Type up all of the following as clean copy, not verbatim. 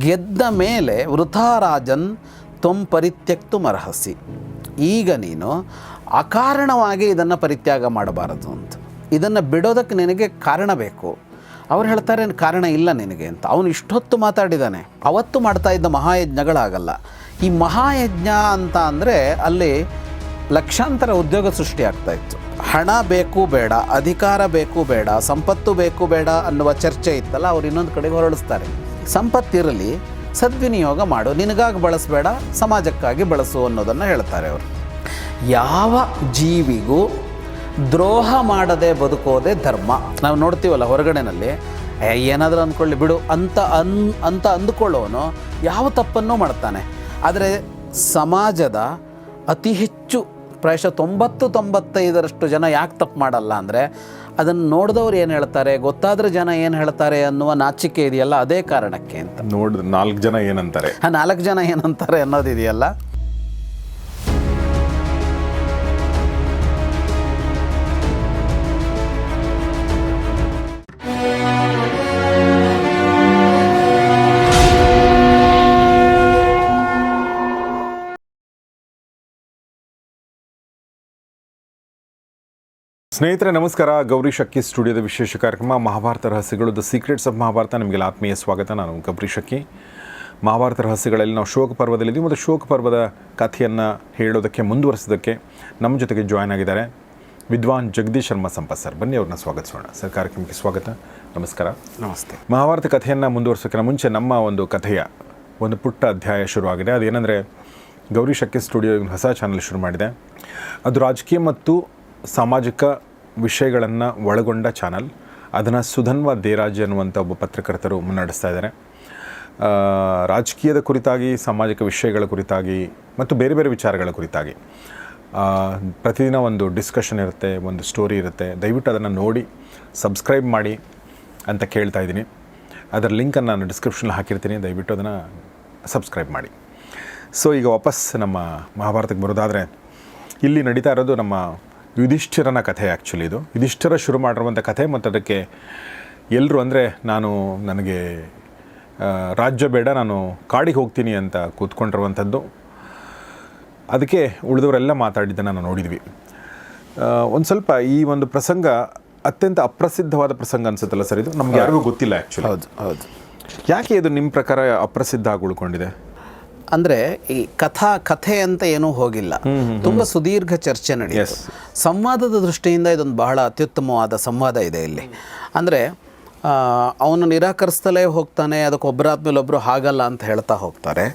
ಗೆದ್ದ ಮೇಲೆ ವೃಥಾರಾಜನ್ ತ್ವಂ ಪರಿತ್ಯಕ್ತು ಮರ್ಹಸಿ. ಈಗ ನೀನು ಅಕಾರಣವಾಗಿ ಇದನ್ನು ಪರಿತ್ಯಾಗ ಮಾಡಬಾರದು ಅಂತ. ಇದನ್ನು ಬಿಡೋದಕ್ಕೆ ನಿನಗೆ ಕಾರಣ ಬೇಕು. ಅವ್ರು ಹೇಳ್ತಾರೆ ಕಾರಣ ಇಲ್ಲ ನಿನಗೆ ಅಂತ. ಅವನು ಇಷ್ಟೊತ್ತು ಮಾತಾಡಿದ್ದಾನೆ. ಅವತ್ತು ಮಾಡ್ತಾ ಇದ್ದ ಮಹಾಯಜ್ಞಗಳಾಗಲ್ಲ. ಈ ಮಹಾಯಜ್ಞ ಅಂತ ಅಂದರೆ ಅಲ್ಲಿ ಲಕ್ಷಾಂತರ ಉದ್ಯೋಗ ಸೃಷ್ಟಿಯಾಗ್ತಾ ಇತ್ತು. ಹಣ ಬೇಕು ಬೇಡ, ಅಧಿಕಾರ ಬೇಕು ಬೇಡ, ಸಂಪತ್ತು ಬೇಕು ಬೇಡ ಅನ್ನುವ ಚರ್ಚೆ ಇತ್ತಲ್ಲ, ಅವ್ರು ಇನ್ನೊಂದು ಕಡೆಗೆ ಹೊರಳಿಸ್ತಾರೆ. ಸಂಪತ್ತಿರಲಿ, ಸದ್ವಿನಿಯೋಗ ಮಾಡು, ನಿನಗಾಗಿ ಬಳಸಬೇಡ, ಸಮಾಜಕ್ಕಾಗಿ ಬಳಸು ಅನ್ನೋದನ್ನು ಹೇಳ್ತಾರೆ ಅವರು. ಯಾವ ಜೀವಿಗೂ ದ್ರೋಹ ಮಾಡದೆ ಬದುಕೋದೇ ಧರ್ಮ. ನಾವು ನೋಡ್ತೀವಲ್ಲ ಹೊರಗಡೆನಲ್ಲಿ, ಏನಾದರೂ ಅಂದ್ಕೊಳ್ಳಿ ಬಿಡು ಅಂತ ಅಂದುಕೊಳ್ಳೋನು ಯಾವ ತಪ್ಪನ್ನೂ ಮಾಡ್ತಾನೆ. ಆದರೆ ಸಮಾಜದ ಅತಿ ಹೆಚ್ಚು ಪ್ರಾಯಶಃ 90-95% ಜನ ಯಾಕೆ ತಪ್ಪು ಮಾಡಲ್ಲ ಅಂದರೆ, ಅದನ್ನು ನೋಡಿದವ್ರು ಏನು ಹೇಳ್ತಾರೆ, ಗೊತ್ತಾದರೆ ಜನ ಏನು ಹೇಳ್ತಾರೆ ಅನ್ನುವ ನಾಚಿಕೆ ಇದೆಯಲ್ಲ, ಅದೇ ಕಾರಣಕ್ಕೆ ಅಂತ. ನೋಡಿದ್ರೆ 4 ಜನ ಏನಂತಾರೆ, 4 ಜನ ಏನಂತಾರೆ ಅನ್ನೋದಿದೆಯಲ್ಲ. ಸ್ನೇಹಿತರೆ ನಮಸ್ಕಾರ. ಗೌರಿ ಶಕ್ಕಿ ಸ್ಟುಡಿಯೋದ ವಿಶೇಷ ಕಾರ್ಯಕ್ರಮ ಮಹಾಭಾರತ ರಹಸ್ಯಗಳು, ದ ಸೀಕ್ರೆಟ್ಸ್ ಆಫ್ ಮಹಾಭಾರತ. ನಿಮಗೆಲ್ಲ ಆತ್ಮೀಯ ಸ್ವಾಗತ. ನಾನು ಗೌರಿ ಶಕ್ಕಿ. ಮಹಾಭಾರತ ರಹಸ್ಯಗಳಲ್ಲಿ ನಾವು ಶೋಕ ಪರ್ವದಲ್ಲಿದ್ದೀವಿ ಮತ್ತು ಶೋಕ ಪರ್ವದ ಕಥೆಯನ್ನು ಹೇಳೋದಕ್ಕೆ ಮುಂದುವರಿಸೋದಕ್ಕೆ ನಮ್ಮ ಜೊತೆಗೆ ಜಾಯ್ನ್ ಆಗಿದ್ದಾರೆ ವಿದ್ವಾನ್ ಜಗದೀಶ್ ಶರ್ಮಾ ಸಂಪತ್ ಸರ್. ಬನ್ನಿ ಅವ್ರನ್ನ ಸ್ವಾಗತಿಸೋಣ. ಸರ್, ಕಾರ್ಯಕ್ರಮಕ್ಕೆ ಸ್ವಾಗತ. ನಮಸ್ಕಾರ. ನಮಸ್ತೆ. ಮಹಾಭಾರತ ಕಥೆಯನ್ನು ಮುಂದುವರಿಸೋಕ್ಕಿಂತ ಮುಂಚೆ ನಮ್ಮ ಒಂದು ಕಥೆಯ ಒಂದು ಪುಟ್ಟ ಅಧ್ಯಾಯ ಶುರುವಾಗಿದೆ. ಅದೇನೆಂದರೆ, ಗೌರಿ ಶಕ್ಕಿ ಸ್ಟುಡಿಯೋ ಹೊಸ ಚಾನಲ್ ಶುರು ಮಾಡಿದೆ. ಅದು ರಾಜಕೀಯ ಮತ್ತು ಸಾಮಾಜಿಕ ವಿಷಯಗಳನ್ನು ಒಳಗೊಂಡ ಚಾನಲ್. ಅದನ್ನು ಸುಧನ್ವ ದೇರಾಜ್ ಅನ್ನುವಂಥ ಒಬ್ಬ ಪತ್ರಕರ್ತರು ಮುನ್ನಡೆಸ್ತಾ ಇದ್ದಾರೆ. ರಾಜಕೀಯದ ಕುರಿತಾಗಿ, ಸಾಮಾಜಿಕ ವಿಷಯಗಳ ಕುರಿತಾಗಿ ಮತ್ತು ಬೇರೆ ಬೇರೆ ವಿಚಾರಗಳ ಕುರಿತಾಗಿ ಪ್ರತಿದಿನ ಒಂದು ಡಿಸ್ಕಷನ್ ಇರುತ್ತೆ, ಒಂದು ಸ್ಟೋರಿ ಇರುತ್ತೆ. ದಯವಿಟ್ಟು ಅದನ್ನು ನೋಡಿ ಸಬ್ಸ್ಕ್ರೈಬ್ ಮಾಡಿ ಅಂತ ಕೇಳ್ತಾ ಇದ್ದೀನಿ. ಅದರ ಲಿಂಕನ್ನು ನಾನು ಡಿಸ್ಕ್ರಿಪ್ಷನಲ್ಲಿ ಹಾಕಿರ್ತೀನಿ. ದಯವಿಟ್ಟು ಅದನ್ನು ಸಬ್ಸ್ಕ್ರೈಬ್ ಮಾಡಿ. ಸೊ ಈಗ ವಾಪಸ್ ನಮ್ಮ ಮಹಾಭಾರತಕ್ಕೆ ಬರೋದಾದರೆ, ಇಲ್ಲಿ ನಡೀತಾ ಇರೋದು ನಮ್ಮ ಯುಧಿಷ್ಠಿರನ ಕಥೆ. ಆ್ಯಕ್ಚುಲಿ ಇದು ಯುಧಿಷ್ಠಿರ ಶುರು ಮಾಡಿರುವಂಥ ಕಥೆ. ಮತ್ತು ಅದಕ್ಕೆ ಎಲ್ಲರೂ ಅಂದರೆ, ನನಗೆ ರಾಜ್ಯ ಬೇಡ, ನಾನು ಕಾಡಿಗೆ ಹೋಗ್ತೀನಿ ಅಂತ ಕೂತ್ಕೊಂಡಿರುವಂಥದ್ದು. ಅದಕ್ಕೆ ಉಳಿದವರೆಲ್ಲ ಮಾತಾಡಿದ್ದನ್ನು ನಾವು ನೋಡಿದ್ವಿ. ಒಂದು ಸ್ವಲ್ಪ ಈ ಒಂದು ಪ್ರಸಂಗ ಅತ್ಯಂತ ಅಪ್ರಸಿದ್ಧವಾದ ಪ್ರಸಂಗ ಅನಿಸುತ್ತಲ್ಲ ಸರ್ ಇದು? ನಮ್ಗೆ ಯಾರಿಗೂ ಗೊತ್ತಿಲ್ಲ ಆ್ಯಕ್ಚುಲಿ. ಹೌದು. ಯಾಕೆ ಇದು ನಿಮ್ಮ ಪ್ರಕಾರ ಅಪ್ರಸಿದ್ಧ ಆಗಿ ಉಳ್ಕೊಂಡಿದೆ? ಅಂದರೆ ಈ ಕಥೆ ಅಂತ ಏನೂ ಹೋಗಿಲ್ಲ. ತುಂಬ ಸುದೀರ್ಘ ಚರ್ಚೆ ನಡೆಯುತ್ತೆ. ಸಂವಾದದ ದೃಷ್ಟಿಯಿಂದ ಇದೊಂದು ಬಹಳ ಅತ್ಯುತ್ತಮವಾದ ಸಂವಾದ ಇದೆ ಇಲ್ಲಿ. ಅಂದರೆ ಅವನು ನಿರಾಕರಿಸ್ತಲೇ ಹೋಗ್ತಾನೆ, ಅದಕ್ಕೆ ಒಬ್ಬರಾದ್ಮೇಲೆ ಒಬ್ಬರು ಹಾಗಲ್ಲ ಅಂತ ಹೇಳ್ತಾ ಹೋಗ್ತಾರೆ.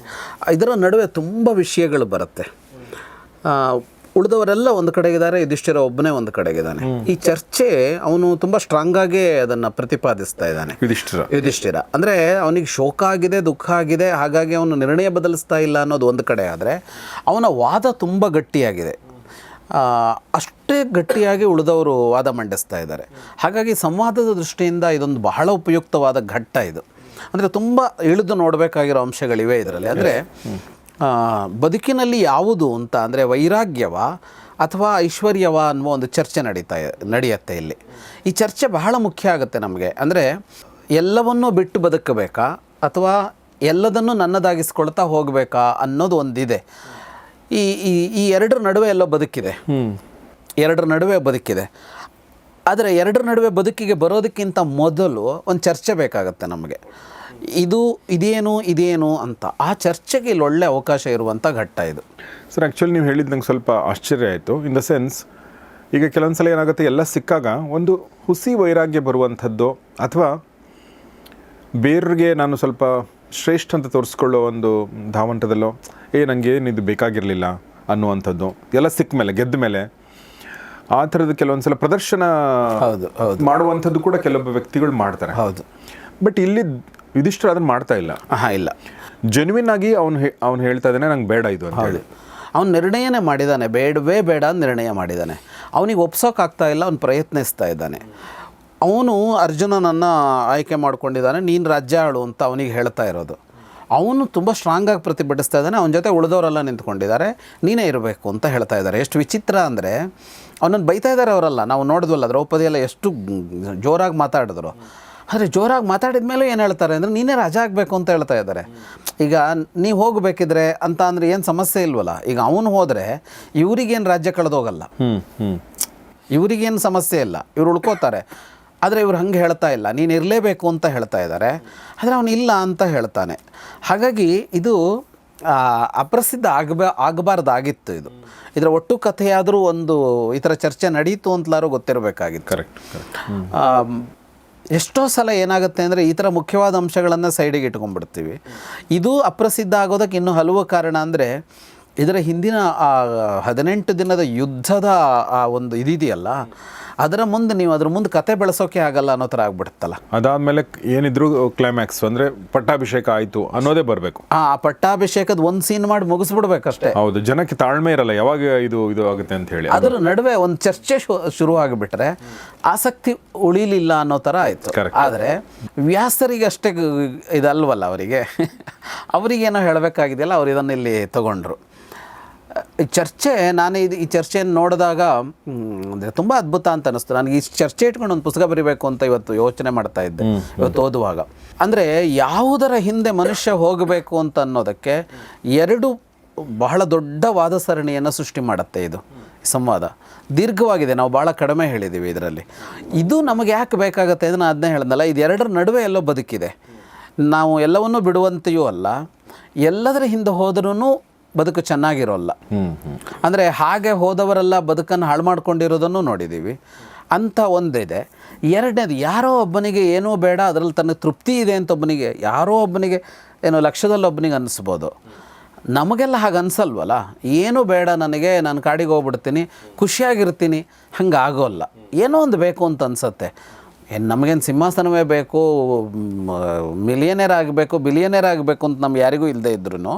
ಇದರ ನಡುವೆ ತುಂಬ ವಿಷಯಗಳು ಬರುತ್ತೆ. ಉಳಿದವರೆಲ್ಲ ಒಂದು ಕಡೆಗಿದ್ದಾರೆ, ಯುಧಿಷ್ಠಿರ ಒಬ್ಬನೇ ಒಂದು ಕಡೆಗಿದ್ದಾನೆ. ಈ ಚರ್ಚೆ ಅವನು ತುಂಬ ಸ್ಟ್ರಾಂಗಾಗೇ ಅದನ್ನು ಪ್ರತಿಪಾದಿಸ್ತಾ ಇದ್ದಾನೆ ಯುಧಿಷ್ಠಿರ. ಅಂದರೆ ಅವನಿಗೆ ಶೋಕ ಆಗಿದೆ, ದುಃಖ ಆಗಿದೆ, ಹಾಗಾಗಿ ಅವನು ನಿರ್ಣಯ ಬದಲಿಸ್ತಾ ಇಲ್ಲ ಅನ್ನೋದು ಒಂದು ಕಡೆ. ಆದರೆ ಅವನ ವಾದ ತುಂಬ ಗಟ್ಟಿಯಾಗಿದೆ. ಅಷ್ಟೇ ಗಟ್ಟಿಯಾಗಿ ಉಳಿದವರು ವಾದ ಮಂಡಿಸ್ತಾ ಇದ್ದಾರೆ. ಹಾಗಾಗಿ ಸಂವಾದದ ದೃಷ್ಟಿಯಿಂದ ಇದೊಂದು ಬಹಳ ಉಪಯುಕ್ತವಾದ ಘಟ್ಟ ಇದು. ಅಂದರೆ ತುಂಬ ಇಳಿದು ನೋಡಬೇಕಾಗಿರೋ ಅಂಶಗಳಿವೆ ಇದರಲ್ಲಿ. ಅಂದರೆ ಬದುಕಿನಲ್ಲಿ ಯಾವುದು ಅಂತ ಅಂದರೆ ವೈರಾಗ್ಯವ ಅಥವಾ ಐಶ್ವರ್ಯವ ಅನ್ನುವ ಒಂದು ಚರ್ಚೆ ನಡೆಯುತ್ತೆ ಇಲ್ಲಿ. ಈ ಚರ್ಚೆ ಬಹಳ ಮುಖ್ಯ ಆಗುತ್ತೆ ನಮಗೆ. ಅಂದರೆ ಎಲ್ಲವನ್ನೂ ಬಿಟ್ಟು ಬದುಕಬೇಕಾ ಅಥವಾ ಎಲ್ಲದನ್ನು ನನ್ನದಾಗಿಸ್ಕೊಳ್ತಾ ಹೋಗಬೇಕಾ ಅನ್ನೋದು ಒಂದಿದೆ. ಈ ಎರಡರ ನಡುವೆ ಎಲ್ಲೋ ಬದುಕಿದೆ. ಎರಡರ ನಡುವೆ ಬದುಕಿದೆ. ಆದರೆ ಎರಡರ ನಡುವೆ ಬದುಕಿಗೆ ಬರೋದಕ್ಕಿಂತ ಮೊದಲು ಒಂದು ಚರ್ಚೆ ಬೇಕಾಗತ್ತೆ ನಮಗೆ. ಇದೇನು ಅಂತ ಆ ಚರ್ಚೆಗೆ ಇಲ್ಲಿ ಒಳ್ಳೆ ಅವಕಾಶ ಇರುವಂಥ ಘಟ್ಟ ಇದು. ಸರ್, ಆ್ಯಕ್ಚುಲಿ ನೀವು ಹೇಳಿದ್ದು ನಂಗೆ ಸ್ವಲ್ಪ ಆಶ್ಚರ್ಯ ಆಯಿತು. ಇನ್ ದ ಸೆನ್ಸ್, ಈಗ ಕೆಲವೊಂದು ಸಲ ಏನಾಗುತ್ತೆ, ಎಲ್ಲ ಸಿಕ್ಕಾಗ ಒಂದು ಹುಸಿ ವೈರಾಗ್ಯ ಬರುವಂಥದ್ದು ಅಥವಾ ಬೇರೆಯವ್ರಿಗೆ ನಾನು ಸ್ವಲ್ಪ ಶ್ರೇಷ್ಠ ಅಂತ ತೋರಿಸ್ಕೊಳ್ಳೋ ಒಂದು ಧಾವಂತದಲ್ಲೋ, ನನಗೇನಿದು ಬೇಕಾಗಿರಲಿಲ್ಲ ಅನ್ನುವಂಥದ್ದು ಎಲ್ಲ ಸಿಕ್ಕ ಮೇಲೆ, ಗೆದ್ದ ಮೇಲೆ ಆ ಥರದ್ದು ಕೆಲವೊಂದು ಸಲ ಪ್ರದರ್ಶನ ಮಾಡುವಂಥದ್ದು ಕೂಡ ಕೆಲವೊಬ್ಬ ವ್ಯಕ್ತಿಗಳು ಮಾಡ್ತಾರೆ. ಹೌದು. ಬಟ್ ಇಲ್ಲಿ ಯುಧಿಷ್ಠಿರ ಅದನ್ನು ಮಾಡ್ತಾ ಇಲ್ಲ. ಇಲ್ಲ, ಜೆನ್ವಿನ್ ಆಗಿ ಅವ್ನು ಹೇಳ್ತಾ ಇದ್ದಾನೆ, ನಂಗೆ ಬೇಡ ಇದು ಅಂತ ಹೇಳಿ. ಅವ್ನು ನಿರ್ಣಯನೇ ಮಾಡಿದ್ದಾನೆ, ಬೇಡವೇ ಬೇಡ ಅಂತ ನಿರ್ಣಯ ಮಾಡಿದ್ದಾನೆ. ಅವನಿಗೆ ಒಪ್ಸೋಕ್ಕಾಗ್ತಾ ಇಲ್ಲ, ಅವ್ನು ಪ್ರಯತ್ನಿಸ್ತಾ ಇದ್ದಾನೆ. ಅವನು ಅರ್ಜುನನನ್ನು ಆಯ್ಕೆ ಮಾಡ್ಕೊಂಡಿದ್ದಾನೆ, ನೀನು ರಾಜ್ಯ ಆಳು ಅಂತ ಅವನಿಗೆ ಹೇಳ್ತಾ ಇರೋದು. ಅವನು ತುಂಬ ಸ್ಟ್ರಾಂಗಾಗಿ ಪ್ರತಿಭಟಿಸ್ತಾ ಇದ್ದಾನೆ. ಅವನ ಜೊತೆ ಉಳಿದವರೆಲ್ಲ ನಿಂತ್ಕೊಂಡಿದ್ದಾರೆ, ನೀನೇ ಇರಬೇಕು ಅಂತ ಹೇಳ್ತಾ ಇದ್ದಾರೆ. ಎಷ್ಟು ವಿಚಿತ್ರ ಅಂದರೆ, ಅವನನ್ನು ಬೈತಾ ಇದ್ದಾರೆ ಅವರೆಲ್ಲ. ನಾವು ನೋಡಿದ್ವಲ್ಲ, ದ್ರೌಪದಿ ಎಲ್ಲ ಎಷ್ಟು ಜೋರಾಗಿ ಮಾತಾಡಿದ್ರು. ಆದರೆ ಜೋರಾಗಿ ಮಾತಾಡಿದ ಮೇಲೂ ಏನು ಹೇಳ್ತಾರೆ ಅಂದರೆ ನೀನೇ ರಾಜ ಆಗಬೇಕು ಅಂತ ಹೇಳ್ತಾ ಇದ್ದಾರೆ. ಈಗ ನೀವು ಹೋಗಬೇಕಿದ್ರೆ ಅಂತ ಅಂದರೆ ಏನು ಸಮಸ್ಯೆ ಇಲ್ವಲ್ಲ. ಈಗ ಅವನು ಹೋದರೆ ಇವರಿಗೇನು ರಾಜ್ಯ ಕಳೆದೋಗಲ್ಲ, ಇವರಿಗೇನು ಸಮಸ್ಯೆ ಇಲ್ಲ, ಇವ್ರು ಉಳ್ಕೋತಾರೆ. ಆದರೆ ಇವ್ರು ಹಂಗೆ ಹೇಳ್ತಾ ಇಲ್ಲ, ನೀನು ಇರಲೇಬೇಕು ಅಂತ ಹೇಳ್ತಾ ಇದ್ದಾರೆ. ಆದರೆ ಅವನು ಇಲ್ಲ ಅಂತ ಹೇಳ್ತಾನೆ. ಹಾಗಾಗಿ ಇದು ಅಪ್ರಸಿದ್ಧ ಆಗಬಾರ್ದಾಗಿತ್ತು. ಇದರ ಒಟ್ಟು ಕಥೆಯಾದರೂ ಒಂದು ಈ ಥರ ಚರ್ಚೆ ನಡೀತು ಅಂತಲಾರು ಗೊತ್ತಿರಬೇಕಾಗಿತ್ತು. ಕರೆಕ್ಟ್. ಎಷ್ಟೋ ಸಲ ಏನಾಗುತ್ತೆ ಅಂದರೆ ಈ ಥರ ಮುಖ್ಯವಾದ ಅಂಶಗಳನ್ನು ಸೈಡಿಗೆ ಇಟ್ಕೊಂಡ್ಬಿಡ್ತೀವಿ. ಇದು ಅಪ್ರಸಿದ್ಧ ಆಗೋದಕ್ಕೆ ಇನ್ನೂ ಹಲವು ಕಾರಣ. ಅಂದರೆ ಇದರ ಹಿಂದಿನ 18 ದಿನದ ಯುದ್ಧದ ಆ ಒಂದು ಇದೆಯಲ್ಲ, ಅದರ ಮುಂದೆ ನೀವು ಅದ್ರ ಮುಂದೆ ಕತೆ ಬೆಳೆಸೋಕೆ ಆಗಲ್ಲ ಅನ್ನೋ ಥರ ಆಗ್ಬಿಡುತ್ತಲ್ಲ. ಅದಾದಮೇಲೆ ಏನಿದ್ರು ಕ್ಲೈಮ್ಯಾಕ್ಸ್ ಅಂದರೆ ಪಟ್ಟಾಭಿಷೇಕ ಆಯಿತು ಅನ್ನೋದೇ ಬರಬೇಕು. ಆ ಪಟ್ಟಾಭಿಷೇಕದ ಒಂದು ಸೀನ್ ಮಾಡಿ ಮುಗಿಸ್ಬಿಡ್ಬೇಕಷ್ಟೇ. ಹೌದು, ಜನಕ್ಕೆ ತಾಳ್ಮೆ ಇರಲ್ಲ ಯಾವಾಗ ಇದು ಆಗುತ್ತೆ ಅಂತ ಹೇಳಿ. ಅದರ ನಡುವೆ ಒಂದು ಚರ್ಚೆ ಶುರು ಆಗಿಬಿಟ್ರೆ ಆಸಕ್ತಿ ಉಳಿಲಿಲ್ಲ ಅನ್ನೋ ಥರ ಆಯಿತು. ಆದರೆ ವ್ಯಾಸರಿಗೆ ಅಷ್ಟೇ ಇದಲ್ವಲ್ಲ, ಅವರಿಗೇನೋ ಹೇಳಬೇಕಾಗಿದೆಯಲ್ಲ, ಅವ್ರು ಇದನ್ನು ಇಲ್ಲಿ ತಗೊಂಡ್ರು. ಚರ್ಚೆ ಈ ಚರ್ಚೆಯನ್ನು ನೋಡಿದಾಗ ಅಂದರೆ ತುಂಬ ಅದ್ಭುತ ಅಂತ ಅನ್ನಿಸ್ತು ನನಗೆ. ಈ ಚರ್ಚೆ ಇಟ್ಕೊಂಡು ಒಂದು ಪುಸ್ತಕ ಬರೀಬೇಕು ಅಂತ ಇವತ್ತು ಯೋಚನೆ ಮಾಡ್ತಾ ಇದ್ದೆ, ಇವತ್ತು ಓದುವಾಗ. ಅಂದರೆ ಯಾವುದರ ಹಿಂದೆ ಮನುಷ್ಯ ಹೋಗಬೇಕು ಅಂತ ಅನ್ನೋದಕ್ಕೆ 2 ಬಹಳ ದೊಡ್ಡ ವಾದ ಸರಣಿಯನ್ನು ಸೃಷ್ಟಿ ಮಾಡುತ್ತೆ ಇದು ಸಂವಾದ. ದೀರ್ಘವಾಗಿದೆ, ನಾವು ಭಾಳ ಕಡಿಮೆ ಹೇಳಿದ್ದೀವಿ ಇದರಲ್ಲಿ. ಇದು ನಮಗೆ ಯಾಕೆ ಬೇಕಾಗುತ್ತೆ ಅಂದರೆ ನಾನು ಅದನ್ನೇ ಹೇಳಿದ್ನಲ್ಲ, ಇದು 2ರ ನಡುವೆ ಎಲ್ಲೋ ಬದುಕಿದೆ. ನಾವು ಎಲ್ಲವನ್ನೂ ಬಿಡುವಂತೆಯೂ ಅಲ್ಲ, ಎಲ್ಲದರ ಹಿಂದೆ ಹೋದ್ರೂ ಬದುಕು ಚೆನ್ನಾಗಿರೋಲ್ಲ. ಅಂದರೆ ಹಾಗೆ ಹೋದವರೆಲ್ಲ ಬದುಕನ್ನು ಹಾಳು ಮಾಡ್ಕೊಂಡಿರೋದನ್ನು ನೋಡಿದ್ದೀವಿ ಅಂತ ಒಂದಿದೆ. 2ನೇದು, ಯಾರೋ ಒಬ್ಬನಿಗೆ ಏನೂ ಬೇಡ, ಅದರಲ್ಲಿ ತನಗೆ ತೃಪ್ತಿ ಇದೆ ಅಂತ ಒಬ್ಬನಿಗೆ, ಯಾರೋ ಒಬ್ಬನಿಗೆ ಏನೋ ಲಕ್ಷದಲ್ಲಿ ಒಬ್ಬನಿಗೆ ಅನ್ನಿಸ್ಬೋದು. ನಮಗೆಲ್ಲ ಹಾಗೆ ಅನಿಸಲ್ವಲ್ಲ. ಏನೂ ಬೇಡ ನನಗೆ, ನಾನು ಕಾಡಿಗೆ ಹೋಗ್ಬಿಡ್ತೀನಿ, ಖುಷಿಯಾಗಿರ್ತೀನಿ, ಹಂಗೆ ಆಗೋಲ್ಲ. ಏನೋ ಒಂದು ಬೇಕು ಅಂತ ಅನಿಸುತ್ತೆ. ನಮಗೇನು ಸಿಂಹಾಸನವೇ ಬೇಕು, ಮಿಲಿಯನೇರ್ ಆಗಬೇಕು, ಬಿಲಿಯನೇರ್ ಆಗಬೇಕು ಅಂತ ನಮ್ಗೆ ಯಾರಿಗೂ ಇಲ್ಲದೆ ಇದ್ರೂ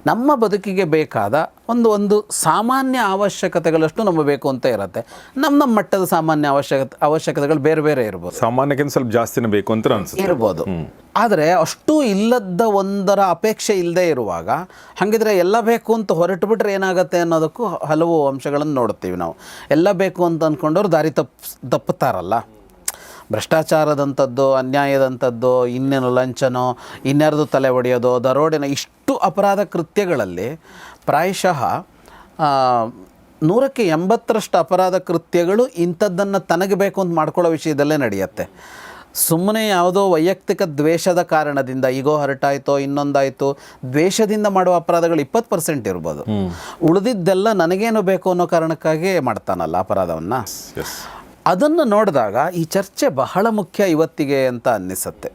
ನಮ್ಮ ಬದುಕಿಗೆ ಬೇಕಾದ ಒಂದು ಸಾಮಾನ್ಯ ಅವಶ್ಯಕತೆಗಳಷ್ಟು ನಮಗೆ ಬೇಕು ಅಂತ ಇರುತ್ತೆ. ನಮ್ಮ ಮಟ್ಟದ ಸಾಮಾನ್ಯ ಅವಶ್ಯಕತೆಗಳು ಬೇರೆ ಬೇರೆ ಇರ್ಬೋದು, ಸಾಮಾನ್ಯಕ್ಕಿಂತ ಸ್ವಲ್ಪ ಜಾಸ್ತಿನೇ ಬೇಕು ಅಂತ ಅನ್ಸುತ್ತೆ ಇರ್ಬೋದು. ಆದರೆ ಅಷ್ಟು ಇಲ್ಲದ ಒಂದರ ಅಪೇಕ್ಷೆ ಇಲ್ಲದೆ ಇರುವಾಗ ಹಾಗಿದ್ರೆ ಎಲ್ಲ ಬೇಕು ಅಂತ ಹೊರಟು ಬಿಟ್ರೆ ಏನಾಗುತ್ತೆ ಅನ್ನೋದಕ್ಕೂ ಹಲವು ಅಂಶಗಳನ್ನು ನೋಡ್ತೀವಿ ನಾವು. ಎಲ್ಲ ಬೇಕು ಅಂತ ಅಂದ್ಕೊಂಡವ್ರು ದಾರಿ ತಪ್ಪುತ್ತಾರಲ್ಲ. ಭ್ರಷ್ಟಾಚಾರದಂಥದ್ದು, ಅನ್ಯಾಯದಂಥದ್ದು, ಇನ್ನೇನು ಲಂಚನೋ, ಇನ್ಯಾರ್ದು ತಲೆ ಒಡೆಯೋದು, ದರೋಡೆನೋ, ಇಷ್ಟು ಅಪರಾಧ ಕೃತ್ಯಗಳಲ್ಲಿ ಪ್ರಾಯಶಃ 180% ಅಪರಾಧ ಕೃತ್ಯಗಳು ಇಂಥದ್ದನ್ನು ತನಗೆ ಬೇಕು ಅಂತ ಮಾಡ್ಕೊಳ್ಳೋ ವಿಷಯದಲ್ಲೇ ನಡೆಯುತ್ತೆ. ಸುಮ್ಮನೆ ಯಾವುದೋ ವೈಯಕ್ತಿಕ ದ್ವೇಷದ ಕಾರಣದಿಂದ, ಈಗೋ ಹರ್ಟಾಯಿತೋ ಇನ್ನೊಂದಾಯಿತು, ದ್ವೇಷದಿಂದ ಮಾಡುವ ಅಪರಾಧಗಳು 20% ಇರ್ಬೋದು. ಉಳಿದಿದ್ದೆಲ್ಲ ನನಗೇನು ಬೇಕು ಅನ್ನೋ ಕಾರಣಕ್ಕಾಗಿ ಮಾಡ್ತಾನಲ್ಲ ಅಪರಾಧವನ್ನು. ಅದನ್ನು ನೋಡಿದಾಗ ಈ ಚರ್ಚೆ ಬಹಳ ಮುಖ್ಯ ಇವತ್ತಿಗೆ ಅಂತ ಅನ್ನಿಸುತ್ತೆ.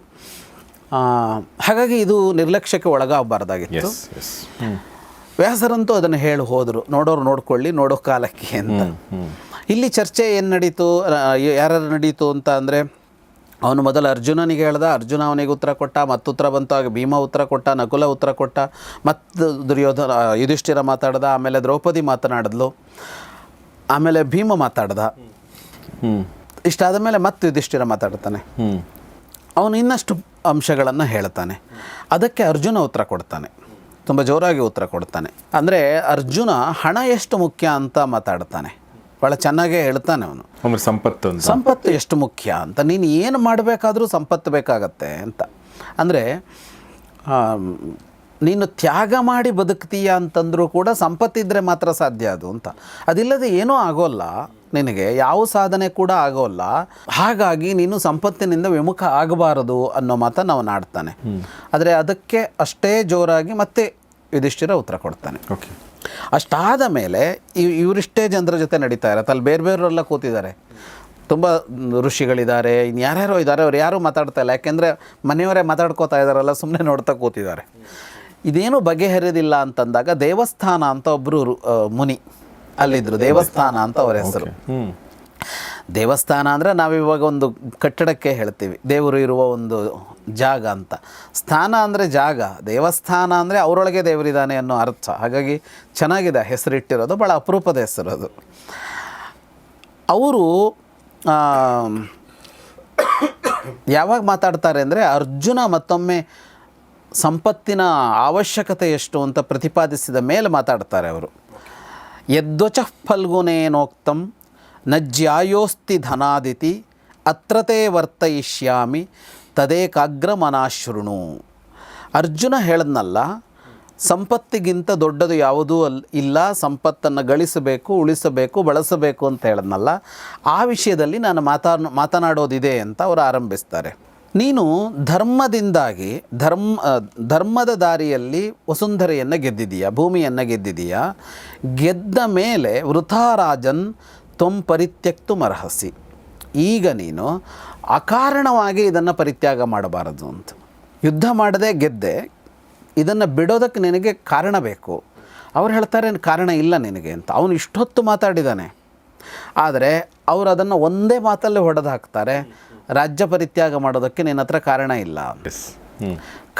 ಹಾಗಾಗಿ ಇದು ನಿರ್ಲಕ್ಷ್ಯಕ್ಕೆ ಒಳಗಾಗಬಾರ್ದಾಗಿತ್ತು. ವ್ಯಾಸರಂತೂ ಅದನ್ನು ಹೇಳಿ ಹೋದರು, ನೋಡೋರು ನೋಡ್ಕೊಳ್ಳಿ, ನೋಡೋ ಕಾಲಕ್ಕೆ ಅಂತ. ಇಲ್ಲಿ ಚರ್ಚೆ ಏನು ನಡೀತು, ಯಾರ್ಯಾರು ನಡೀತು ಅಂತ ಅಂದರೆ, ಅವನು ಮೊದಲು ಅರ್ಜುನನಿಗೆ ಹೇಳ್ದ, ಅರ್ಜುನ ಅವನಿಗೆ ಉತ್ತರ ಕೊಟ್ಟ, ಮತ್ತು ಉತ್ತರ ಬಂತು. ಆಗ ಭೀಮ ಉತ್ತರ ಕೊಟ್ಟ, ನಕುಲ ಉತ್ತರ ಕೊಟ್ಟ, ಮತ್ತು ಯುಧಿಷ್ಠಿರ ಮಾತಾಡ್ದ, ಆಮೇಲೆ ದ್ರೌಪದಿ ಮಾತನಾಡಿದ್ಲು, ಆಮೇಲೆ ಭೀಮ ಮಾತಾಡ್ದ. ಇಷ್ಟಾದ ಮೇಲೆ ಮತ್ತೆ ಯುಧಿಷ್ಠಿರ ಮಾತಾಡ್ತಾನೆ. ಅವನು ಇನ್ನಷ್ಟು ಅಂಶಗಳನ್ನು ಹೇಳ್ತಾನೆ. ಅದಕ್ಕೆ ಅರ್ಜುನ ಉತ್ತರ ಕೊಡ್ತಾನೆ, ತುಂಬ ಜೋರಾಗಿ ಉತ್ತರ ಕೊಡ್ತಾನೆ. ಅಂದರೆ ಅರ್ಜುನ ಹಣ ಎಷ್ಟು ಮುಖ್ಯ ಅಂತ ಮಾತಾಡ್ತಾನೆ, ಭಾಳ ಚೆನ್ನಾಗೇ ಹೇಳ್ತಾನೆ ಅವನು. ಸಂಪತ್ತು ಎಷ್ಟು ಮುಖ್ಯ ಅಂತ, ನೀನು ಏನು ಮಾಡಬೇಕಾದ್ರೂ ಸಂಪತ್ತು ಬೇಕಾಗತ್ತೆ ಅಂತ. ಅಂದರೆ ನೀನು ತ್ಯಾಗ ಮಾಡಿ ಬದುಕ್ತೀಯ ಅಂತಂದರೂ ಕೂಡ ಸಂಪತ್ತಿದ್ದರೆ ಮಾತ್ರ ಸಾಧ್ಯ ಅದು ಅಂತ. ಅದಿಲ್ಲದೆ ಏನೂ ಆಗೋಲ್ಲ ನಿನಗೆ, ಯಾವ ಸಾಧನೆ ಕೂಡ ಆಗೋಲ್ಲ. ಹಾಗಾಗಿ ನೀನು ಸಂಪತ್ತಿನಿಂದ ವಿಮುಖ ಆಗಬಾರದು ಅನ್ನೋ ಮಾತನ್ನು ಅವನು ಆಡ್ತಾನೆ. ಆದರೆ ಅದಕ್ಕೆ ಅಷ್ಟೇ ಜೋರಾಗಿ ಮತ್ತೆ ಯುಧಿಷ್ಠಿರ ಉತ್ತರ ಕೊಡ್ತಾನೆ. ಅಷ್ಟಾದ ಮೇಲೆ ಇವರಿಷ್ಟೇ ಜನರ ಜೊತೆ ನಡೀತಾ ಇರತ್ತೆ. ಅಲ್ಲಿ ಬೇರೆ ಬೇರೆಯವರೆಲ್ಲ ಕೂತಿದ್ದಾರೆ, ತುಂಬ ಋಷಿಗಳಿದ್ದಾರೆ, ಇನ್ನು ಯಾರ್ಯಾರೋ ಇದ್ದಾರೆ. ಅವ್ರು ಯಾರೂ ಮಾತಾಡ್ತಾ ಇಲ್ಲ, ಯಾಕೆಂದರೆ ಮನೆಯವರೇ ಮಾತಾಡ್ಕೋತಾ ಇದ್ದಾರಲ್ಲ, ಸುಮ್ಮನೆ ನೋಡ್ತಾ ಕೂತಿದ್ದಾರೆ. ಇದೇನು ಬಗೆಹರಿದಿಲ್ಲ ಅಂತಂದಾಗ ದೇವಸ್ಥಾನ ಅಂತ ಒಬ್ಬರು ಮುನಿ ಅಲ್ಲಿದ್ದರು. ದೇವಸ್ಥಾನ ಅಂತ ಅವರ ಹೆಸರು. ದೇವಸ್ಥಾನ ಅಂದರೆ ನಾವಿವಾಗ ಒಂದು ಕಟ್ಟಡಕ್ಕೆ ಹೇಳ್ತೀವಿ ದೇವರು ಇರುವ ಒಂದು ಜಾಗ ಅಂತ. ಸ್ಥಾನ ಅಂದರೆ ಜಾಗ, ದೇವಸ್ಥಾನ ಅಂದರೆ ಅವರೊಳಗೆ ದೇವರಿದ್ದಾನೆ ಅನ್ನೋ ಅರ್ಥ. ಹಾಗಾಗಿ ಚೆನ್ನಾಗಿದೆ ಹೆಸರಿಟ್ಟಿರೋದು, ಭಾಳ ಅಪರೂಪದ ಹೆಸರು ಅದು. ಅವರು ಯಾವಾಗ ಮಾತಾಡ್ತಾರೆ ಅಂದರೆ, ಅರ್ಜುನ ಮತ್ತೊಮ್ಮೆ ಸಂಪತ್ತಿನ ಅವಶ್ಯಕತೆ ಎಷ್ಟು ಅಂತ ಪ್ರತಿಪಾದಿಸಿದ ಮೇಲೆ ಮಾತಾಡ್ತಾರೆ ಅವರು. ಯದ್ವಚ ಫಲ್ಗುನೇನೋಕ್ತಂ ನಜ್ಯಾಯೋಸ್ತಿ ಧನಾದಿತಿ ಅತ್ರತೆ ವರ್ತಯಿಷ್ಯಾಮಿ ತದೇಕಾಗ್ರಮನಾಶೃಣು. ಅರ್ಜುನ ಹೇಳದ್ನಲ್ಲ, ಸಂಪತ್ತಿಗಿಂತ ದೊಡ್ಡದು ಯಾವುದೂ ಇಲ್ಲ, ಸಂಪತ್ತನ್ನು ಗಳಿಸಬೇಕು, ಉಳಿಸಬೇಕು, ಬಳಸಬೇಕು ಅಂತ ಹೇಳದ್ನಲ್ಲ, ಆ ವಿಷಯದಲ್ಲಿ ನಾನು ಮಾತನಾಡೋದಿದೆ ಅಂತ ಅವರು ಆರಂಭಿಸ್ತಾರೆ. ನೀನು ಧರ್ಮದಿಂದಾಗಿ ಧರ್ಮದ ದಾರಿಯಲ್ಲಿ ವಸುಂಧರೆಯನ್ನು ಗೆದ್ದಿದೀಯ, ಭೂಮಿಯನ್ನು ಗೆದ್ದಿದೀಯ. ಗೆದ್ದ ಮೇಲೆ ವೃಥಾ ರಾಜನ್ ತ್ವಂ ಪರಿತ್ಯಕ್ತು ಮರ್ಹಸಿ. ಈಗ ನೀನು ಅಕಾರಣವಾಗಿ ಇದನ್ನು ಪರಿತ್ಯಾಗ ಮಾಡಬಾರದು ಅಂತ. ಯುದ್ಧ ಮಾಡದೆ ಗೆದ್ದೆ, ಇದನ್ನು ಬಿಡೋದಕ್ಕೆ ನಿನಗೆ ಕಾರಣ ಬೇಕು. ಅವ್ರು ಹೇಳ್ತಾರೆ ಕಾರಣ ಇಲ್ಲ ನಿನಗೆ ಅಂತ. ಅವನು ಇಷ್ಟೊತ್ತು ಮಾತಾಡಿದ್ದಾನೆ, ಆದರೆ ಅವರು ಅದನ್ನು ಒಂದೇ ಮಾತಲ್ಲೇ ಹೊಡೆದು ಹಾಕ್ತಾರೆ. ರಾಜ್ಯ ಪರಿತ್ಯಾಗ ಮಾಡೋದಕ್ಕೆ ನಿನ್ನ ಹತ್ರ ಕಾರಣ ಇಲ್ಲ.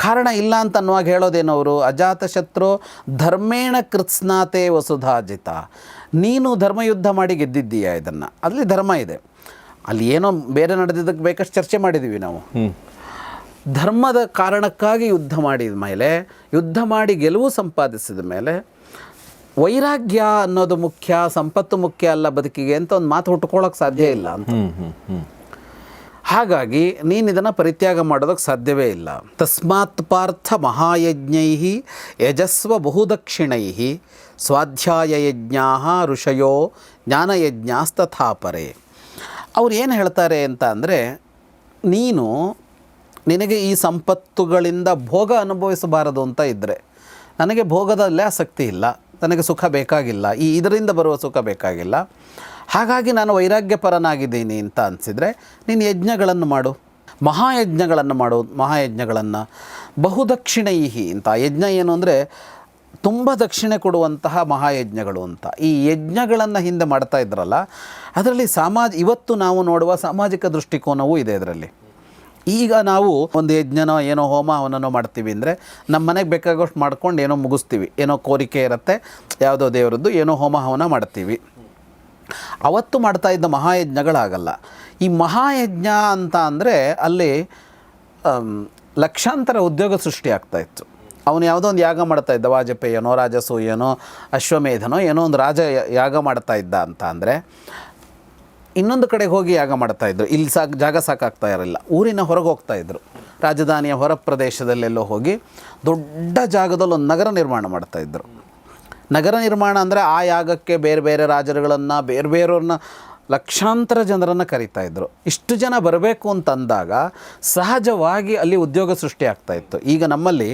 ಕಾರಣ ಇಲ್ಲ ಅಂತ ಅನ್ನುವಾಗ ಹೇಳೋದೇನು ಅವರು? ಅಜಾತಶತ್ರು ಧರ್ಮೇಣ ಕೃತ್ಸ್ನಾತೆ ವಸುಧಾಜಿತ. ನೀನು ಧರ್ಮಯುದ್ಧ ಮಾಡಿ ಗೆದ್ದಿದ್ದೀಯ, ಇದನ್ನು ಅಲ್ಲಿ ಧರ್ಮ ಇದೆ, ಅಲ್ಲಿ ಏನೋ ಬೇರೆ ನಡೆದಿದ್ದಕ್ಕೆ ಬೇಕಷ್ಟು ಚರ್ಚೆ ಮಾಡಿದ್ದೀವಿ ನಾವು. ಧರ್ಮದ ಕಾರಣಕ್ಕಾಗಿ ಯುದ್ಧ ಮಾಡಿದ ಮೇಲೆ, ಯುದ್ಧ ಮಾಡಿ ಗೆಲುವು ಸಂಪಾದಿಸಿದ ಮೇಲೆ ವೈರಾಗ್ಯ ಅನ್ನೋದು ಮುಖ್ಯ, ಸಂಪತ್ತು ಮುಖ್ಯ ಅಲ್ಲ ಬದುಕಿಗೆ ಅಂತ ಒಂದು ಮಾತು ಹುಟ್ಟುಕೊಳ್ಳೋಕೆ ಸಾಧ್ಯ ಇಲ್ಲ ಅಂತ. ಹಾಗಾಗಿ ನೀನು ಇದನ್ನು ಪರಿತ್ಯಾಗ ಮಾಡೋದಕ್ಕೆ ಸಾಧ್ಯವೇ ಇಲ್ಲ. ತಸ್ಮಾತ್ ಪಾರ್ಥ ಮಹಾಯಜ್ಞೈ ಯಜಸ್ವ ಬಹುದಕ್ಷಿಣೈ ಸ್ವಾಧ್ಯಾಯಯಜ್ಞಾ ಋಷಯೋ ಜ್ಞಾನಯಜ್ಞಾಸ್ತಥಾಪರೆ. ಅವ್ರು ಏನು ಹೇಳ್ತಾರೆ ಅಂತ ಅಂದರೆ, ನಿನಗೆ ಈ ಸಂಪತ್ತುಗಳಿಂದ ಭೋಗ ಅನುಭವಿಸಬಾರದು ಅಂತ ಇದ್ದರೆ, ನನಗೆ ಭೋಗದಲ್ಲೇ ಆಸಕ್ತಿ ಇಲ್ಲ, ನನಗೆ ಸುಖ ಬೇಕಾಗಿಲ್ಲ, ಇದರಿಂದ ಬರುವ ಸುಖ ಬೇಕಾಗಿಲ್ಲ, ಹಾಗಾಗಿ ನಾನು ವೈರಾಗ್ಯಪರನಾಗಿದ್ದೀನಿ ಅಂತ ಅನಿಸಿದರೆ ನೀನು ಯಜ್ಞಗಳನ್ನು ಮಾಡು, ಮಹಾಯಜ್ಞಗಳನ್ನು ಮಾಡು. ಮಹಾಯಜ್ಞಗಳನ್ನು ಬಹುದಕ್ಷಿಣೈಹಿ ಅಂತ. ಯಜ್ಞ ಏನು ಅಂದರೆ ತುಂಬ ದಕ್ಷಿಣೆ ಕೊಡುವಂತಹ ಮಹಾಯಜ್ಞಗಳು ಅಂತ. ಈ ಯಜ್ಞಗಳನ್ನು ಹಿಂದೆ ಮಾಡ್ತಾ ಇದ್ರಲ್ಲ, ಅದರಲ್ಲಿ ಇವತ್ತು ನಾವು ನೋಡುವ ಸಾಮಾಜಿಕ ದೃಷ್ಟಿಕೋನವೂ ಇದೆ ಇದರಲ್ಲಿ. ಈಗ ನಾವು ಒಂದು ಯಜ್ಞನೋ ಏನೋ ಹೋಮ ಹವನನೋ ಮಾಡ್ತೀವಿ ಅಂದರೆ ನಮ್ಮ ಮನೆಗೆ ಬೇಕಾಗೋಷ್ಟು ಮಾಡ್ಕೊಂಡು ಏನೋ ಮುಗಿಸ್ತೀವಿ, ಏನೋ ಕೋರಿಕೆ ಇರುತ್ತೆ, ಯಾವುದೋ ದೇವರದ್ದು ಏನೋ ಹೋಮ ಹವನ ಮಾಡ್ತೀವಿ. ಅವತ್ತು ಮಾಡ್ತಾ ಇದ್ದ ಮಹಾಯಜ್ಞಗಳಾಗಲ್ಲ. ಈ ಮಹಾಯಜ್ಞ ಅಂತ ಅಂದರೆ ಅಲ್ಲಿ ಲಕ್ಷಾಂತರ ಉದ್ಯೋಗ ಸೃಷ್ಟಿ ಆಗ್ತಾಯಿತ್ತು. ಅವನು ಯಾವುದೋ ಒಂದು ಯಾಗ ಮಾಡ್ತಾ ಇದ್ದ, ವಾಜಪೇಯನೋ ರಾಜಸೂಯನೋ ಅಶ್ವಮೇಧನೋ ಏನೋ ಒಂದು ರಾಜ ಯಾಗ ಮಾಡ್ತಾ ಇದ್ದ ಅಂತ ಅಂದರೆ ಇನ್ನೊಂದು ಕಡೆಗೆ ಹೋಗಿ ಯಾಗ ಮಾಡ್ತಾಯಿದ್ರು. ಇಲ್ಲಿ ಜಾಗ ಸಾಕಾಗ್ತಾ ಇರಲಿಲ್ಲ, ಊರಿನ ಹೊರಗೆ ಹೋಗ್ತಾಯಿದ್ರು. ರಾಜಧಾನಿಯ ಹೊರ ಪ್ರದೇಶದಲ್ಲೆಲ್ಲೋ ಹೋಗಿ ದೊಡ್ಡ ಜಾಗದಲ್ಲಿ ಒಂದು ನಗರ ನಿರ್ಮಾಣ ಮಾಡ್ತಾಯಿದ್ರು. ನಗರ ನಿರ್ಮಾಣ ಅಂದರೆ ಆ ಯಾಗಕ್ಕೆ ಬೇರೆ ಬೇರೆ ರಾಜರುಗಳನ್ನು, ಬೇರೆ ಬೇರೆಯವ್ರನ್ನ, ಲಕ್ಷಾಂತರ ಜನರನ್ನು ಕರೀತಾಯಿದ್ರು. ಇಷ್ಟು ಜನ ಬರಬೇಕು ಅಂತಂದಾಗ ಸಹಜವಾಗಿ ಅಲ್ಲಿ ಉದ್ಯೋಗ ಸೃಷ್ಟಿ ಆಗ್ತಾಯಿತ್ತು. ಈಗ ನಮ್ಮಲ್ಲಿ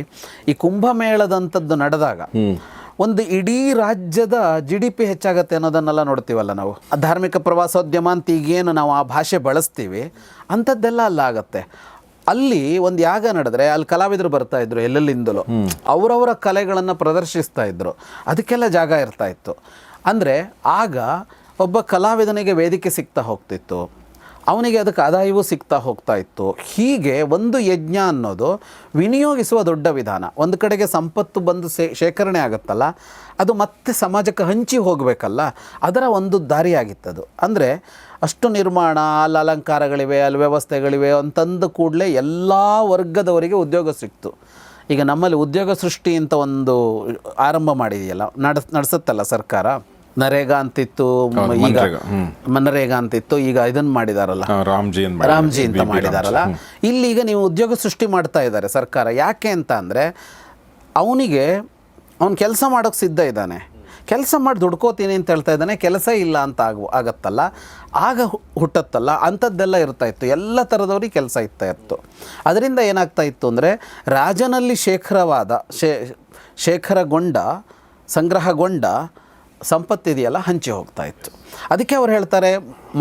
ಈ ಕುಂಭಮೇಳದಂಥದ್ದು ನಡೆದಾಗ ಒಂದು ಇಡೀ ರಾಜ್ಯದ GDP ಹೆಚ್ಚಾಗತ್ತೆ ಅನ್ನೋದನ್ನೆಲ್ಲ ನೋಡ್ತೀವಲ್ಲ ನಾವು. ಧಾರ್ಮಿಕ ಪ್ರವಾಸೋದ್ಯಮ ಅಂತ ಈಗೇನು ನಾವು ಆ ಭಾಷೆ ಬಳಸ್ತೀವಿ, ಅಂಥದ್ದೆಲ್ಲ ಅಲ್ಲಾಗತ್ತೆ. ಅಲ್ಲಿ ಒಂದು ಯಾಗ ನಡೆದ್ರೆ ಅಲ್ಲಿ ಕಲಾವಿದರು ಬರ್ತಾಯಿದ್ರು, ಎಲ್ಲೆಲ್ಲಿಂದಲೂ ಅವರವರ ಕಲೆಗಳನ್ನು ಪ್ರದರ್ಶಿಸ್ತಾ ಇದ್ದರು. ಅದಕ್ಕೆಲ್ಲ ಜಾಗ ಇರ್ತಾಯಿತ್ತು. ಅಂದರೆ ಆಗ ಒಬ್ಬ ಕಲಾವಿದನಿಗೆ ವೇದಿಕೆ ಸಿಗ್ತಾ ಹೋಗ್ತಿತ್ತು, ಅವನಿಗೆ ಅದಕ್ಕೆ ಆದಾಯವೂ ಸಿಗ್ತಾ ಹೋಗ್ತಾ ಇತ್ತು. ಹೀಗೆ ಒಂದು ಯಜ್ಞ ಅನ್ನೋದು ವಿನಿಯೋಗಿಸುವ ದೊಡ್ಡ ವಿಧಾನ. ಒಂದು ಕಡೆಗೆ ಸಂಪತ್ತು ಬಂದು ಶೇಖರಣೆ ಆಗುತ್ತಲ್ಲ, ಅದು ಮತ್ತೆ ಸಮಾಜಕ್ಕೆ ಹಂಚಿ ಹೋಗಬೇಕಲ್ಲ, ಅದರ ಒಂದು ದಾರಿಯಾಗಿತ್ತದು. ಅಂದರೆ ಅಷ್ಟು ನಿರ್ಮಾಣ, ಅಲ್ಲಿ ಅಲಂಕಾರಗಳಿವೆ, ಅಲ್ಲಿ ವ್ಯವಸ್ಥೆಗಳಿವೆ ಅಂತಂದ ಕೂಡಲೇ ಎಲ್ಲ ವರ್ಗದವರಿಗೆ ಉದ್ಯೋಗ ಸಿಕ್ತು. ಈಗ ನಮ್ಮಲ್ಲಿ ಉದ್ಯೋಗ ಸೃಷ್ಟಿ ಅಂತ ಒಂದು ಆರಂಭ ಮಾಡಿದೆಯಲ್ಲ, ನಡೆಸುತ್ತಲ್ಲ ಸರ್ಕಾರ. ನರೇಗಾ ಅಂತಿತ್ತು, ಈಗ ಮನರೇಗಾ ಅಂತಿತ್ತು, ಈಗ ಇದನ್ನು ಮಾಡಿದಾರಲ್ಲ ರಾಮ್ಜಿ ಅಂತ ಮಾಡಿದಾರಲ್ಲ. ಇಲ್ಲೀಗ ನೀವು ಉದ್ಯೋಗ ಸೃಷ್ಟಿ ಮಾಡ್ತಾ ಇದ್ದಾರೆ ಸರ್ಕಾರ. ಯಾಕೆ ಅಂತ ಅಂದರೆ ಅವನು ಕೆಲಸ ಮಾಡೋಕ್ಕೆ ಸಿದ್ಧ ಇದ್ದಾನೆ, ಕೆಲಸ ಮಾಡಿ ದುಡ್ಕೋತೀನಿ ಅಂತ ಹೇಳ್ತಾ ಇದ್ದಾನೆ. ಕೆಲಸ ಇಲ್ಲ ಅಂತ ಆಗತ್ತಲ್ಲ, ಆಗ ಹುಟ್ಟತ್ತಲ್ಲ, ಅಂಥದ್ದೆಲ್ಲ ಇರ್ತಾಯಿತ್ತು. ಎಲ್ಲ ಥರದವ್ರಿಗೆ ಕೆಲಸ ಇತ್ತು. ಅದರಿಂದ ಏನಾಗ್ತಾಯಿತ್ತು ಅಂದರೆ ರಾಜನಲ್ಲಿ ಶೇಖರಗೊಂಡ ಸಂಗ್ರಹಗೊಂಡ ಸಂಪತ್ತಿದೆಯಲ್ಲ ಹಂಚಿ ಹೋಗ್ತಾ ಇತ್ತು. ಅದಕ್ಕೆ ಅವ್ರು ಹೇಳ್ತಾರೆ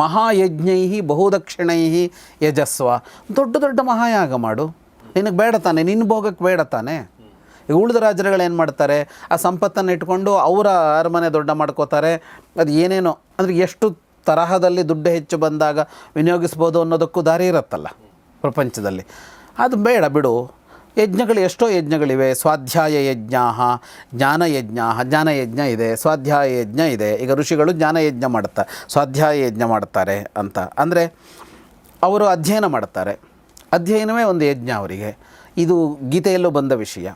ಮಹಾಯಜ್ಞೈ ಬಹುದಕ್ಷಿಣೈ ಯಜಸ್ವ. ದೊಡ್ಡ ದೊಡ್ಡ ಮಹಾಯಾಗ ಮಾಡು, ನಿನಗೆ ಬೇಡ ತಾನೆ, ನಿನ್ನ ಭೋಗಕ್ಕೆ ಬೇಡ ತಾನೆ. ಈಗ ಉಳಿದ ರಾಜರುಗಳೇನು ಮಾಡ್ತಾರೆ, ಆ ಸಂಪತ್ತನ್ನು ಇಟ್ಕೊಂಡು ಅವರ ಅರಮನೆ ದೊಡ್ಡ ಮಾಡ್ಕೋತಾರೆ. ಅದು ಏನೇನೋ ಅಂದರೆ ಎಷ್ಟು ತರಹದಲ್ಲಿ ದುಡ್ಡು ಹೆಚ್ಚು ಬಂದಾಗ ವಿನಿಯೋಗಿಸ್ಬೋದು ಅನ್ನೋದಕ್ಕೂ ದಾರಿ ಇರುತ್ತಲ್ಲ ಪ್ರಪಂಚದಲ್ಲಿ. ಅದು ಬೇಡ ಬಿಡು. ಯಜ್ಞಗಳು ಎಷ್ಟೋ ಯಜ್ಞಗಳಿವೆ. ಸ್ವಾಧ್ಯಾಯ ಯಜ್ಞ, ಜ್ಞಾನಯಜ್ಞ ಇದೆ, ಸ್ವಾಧ್ಯಾಯ ಯಜ್ಞ ಇದೆ. ಈಗ ಋಷಿಗಳು ಜ್ಞಾನಯಜ್ಞ ಮಾಡ್ತಾರೆ, ಸ್ವಾಧ್ಯಾಯ ಯಜ್ಞ ಮಾಡ್ತಾರೆ ಅಂತ ಅಂದರೆ ಅವರು ಅಧ್ಯಯನ ಮಾಡ್ತಾರೆ. ಅಧ್ಯಯನವೇ ಒಂದು ಯಜ್ಞ ಅವರಿಗೆ. ಇದು ಗೀತೆಯಲ್ಲೂ ಬಂದ ವಿಷಯ.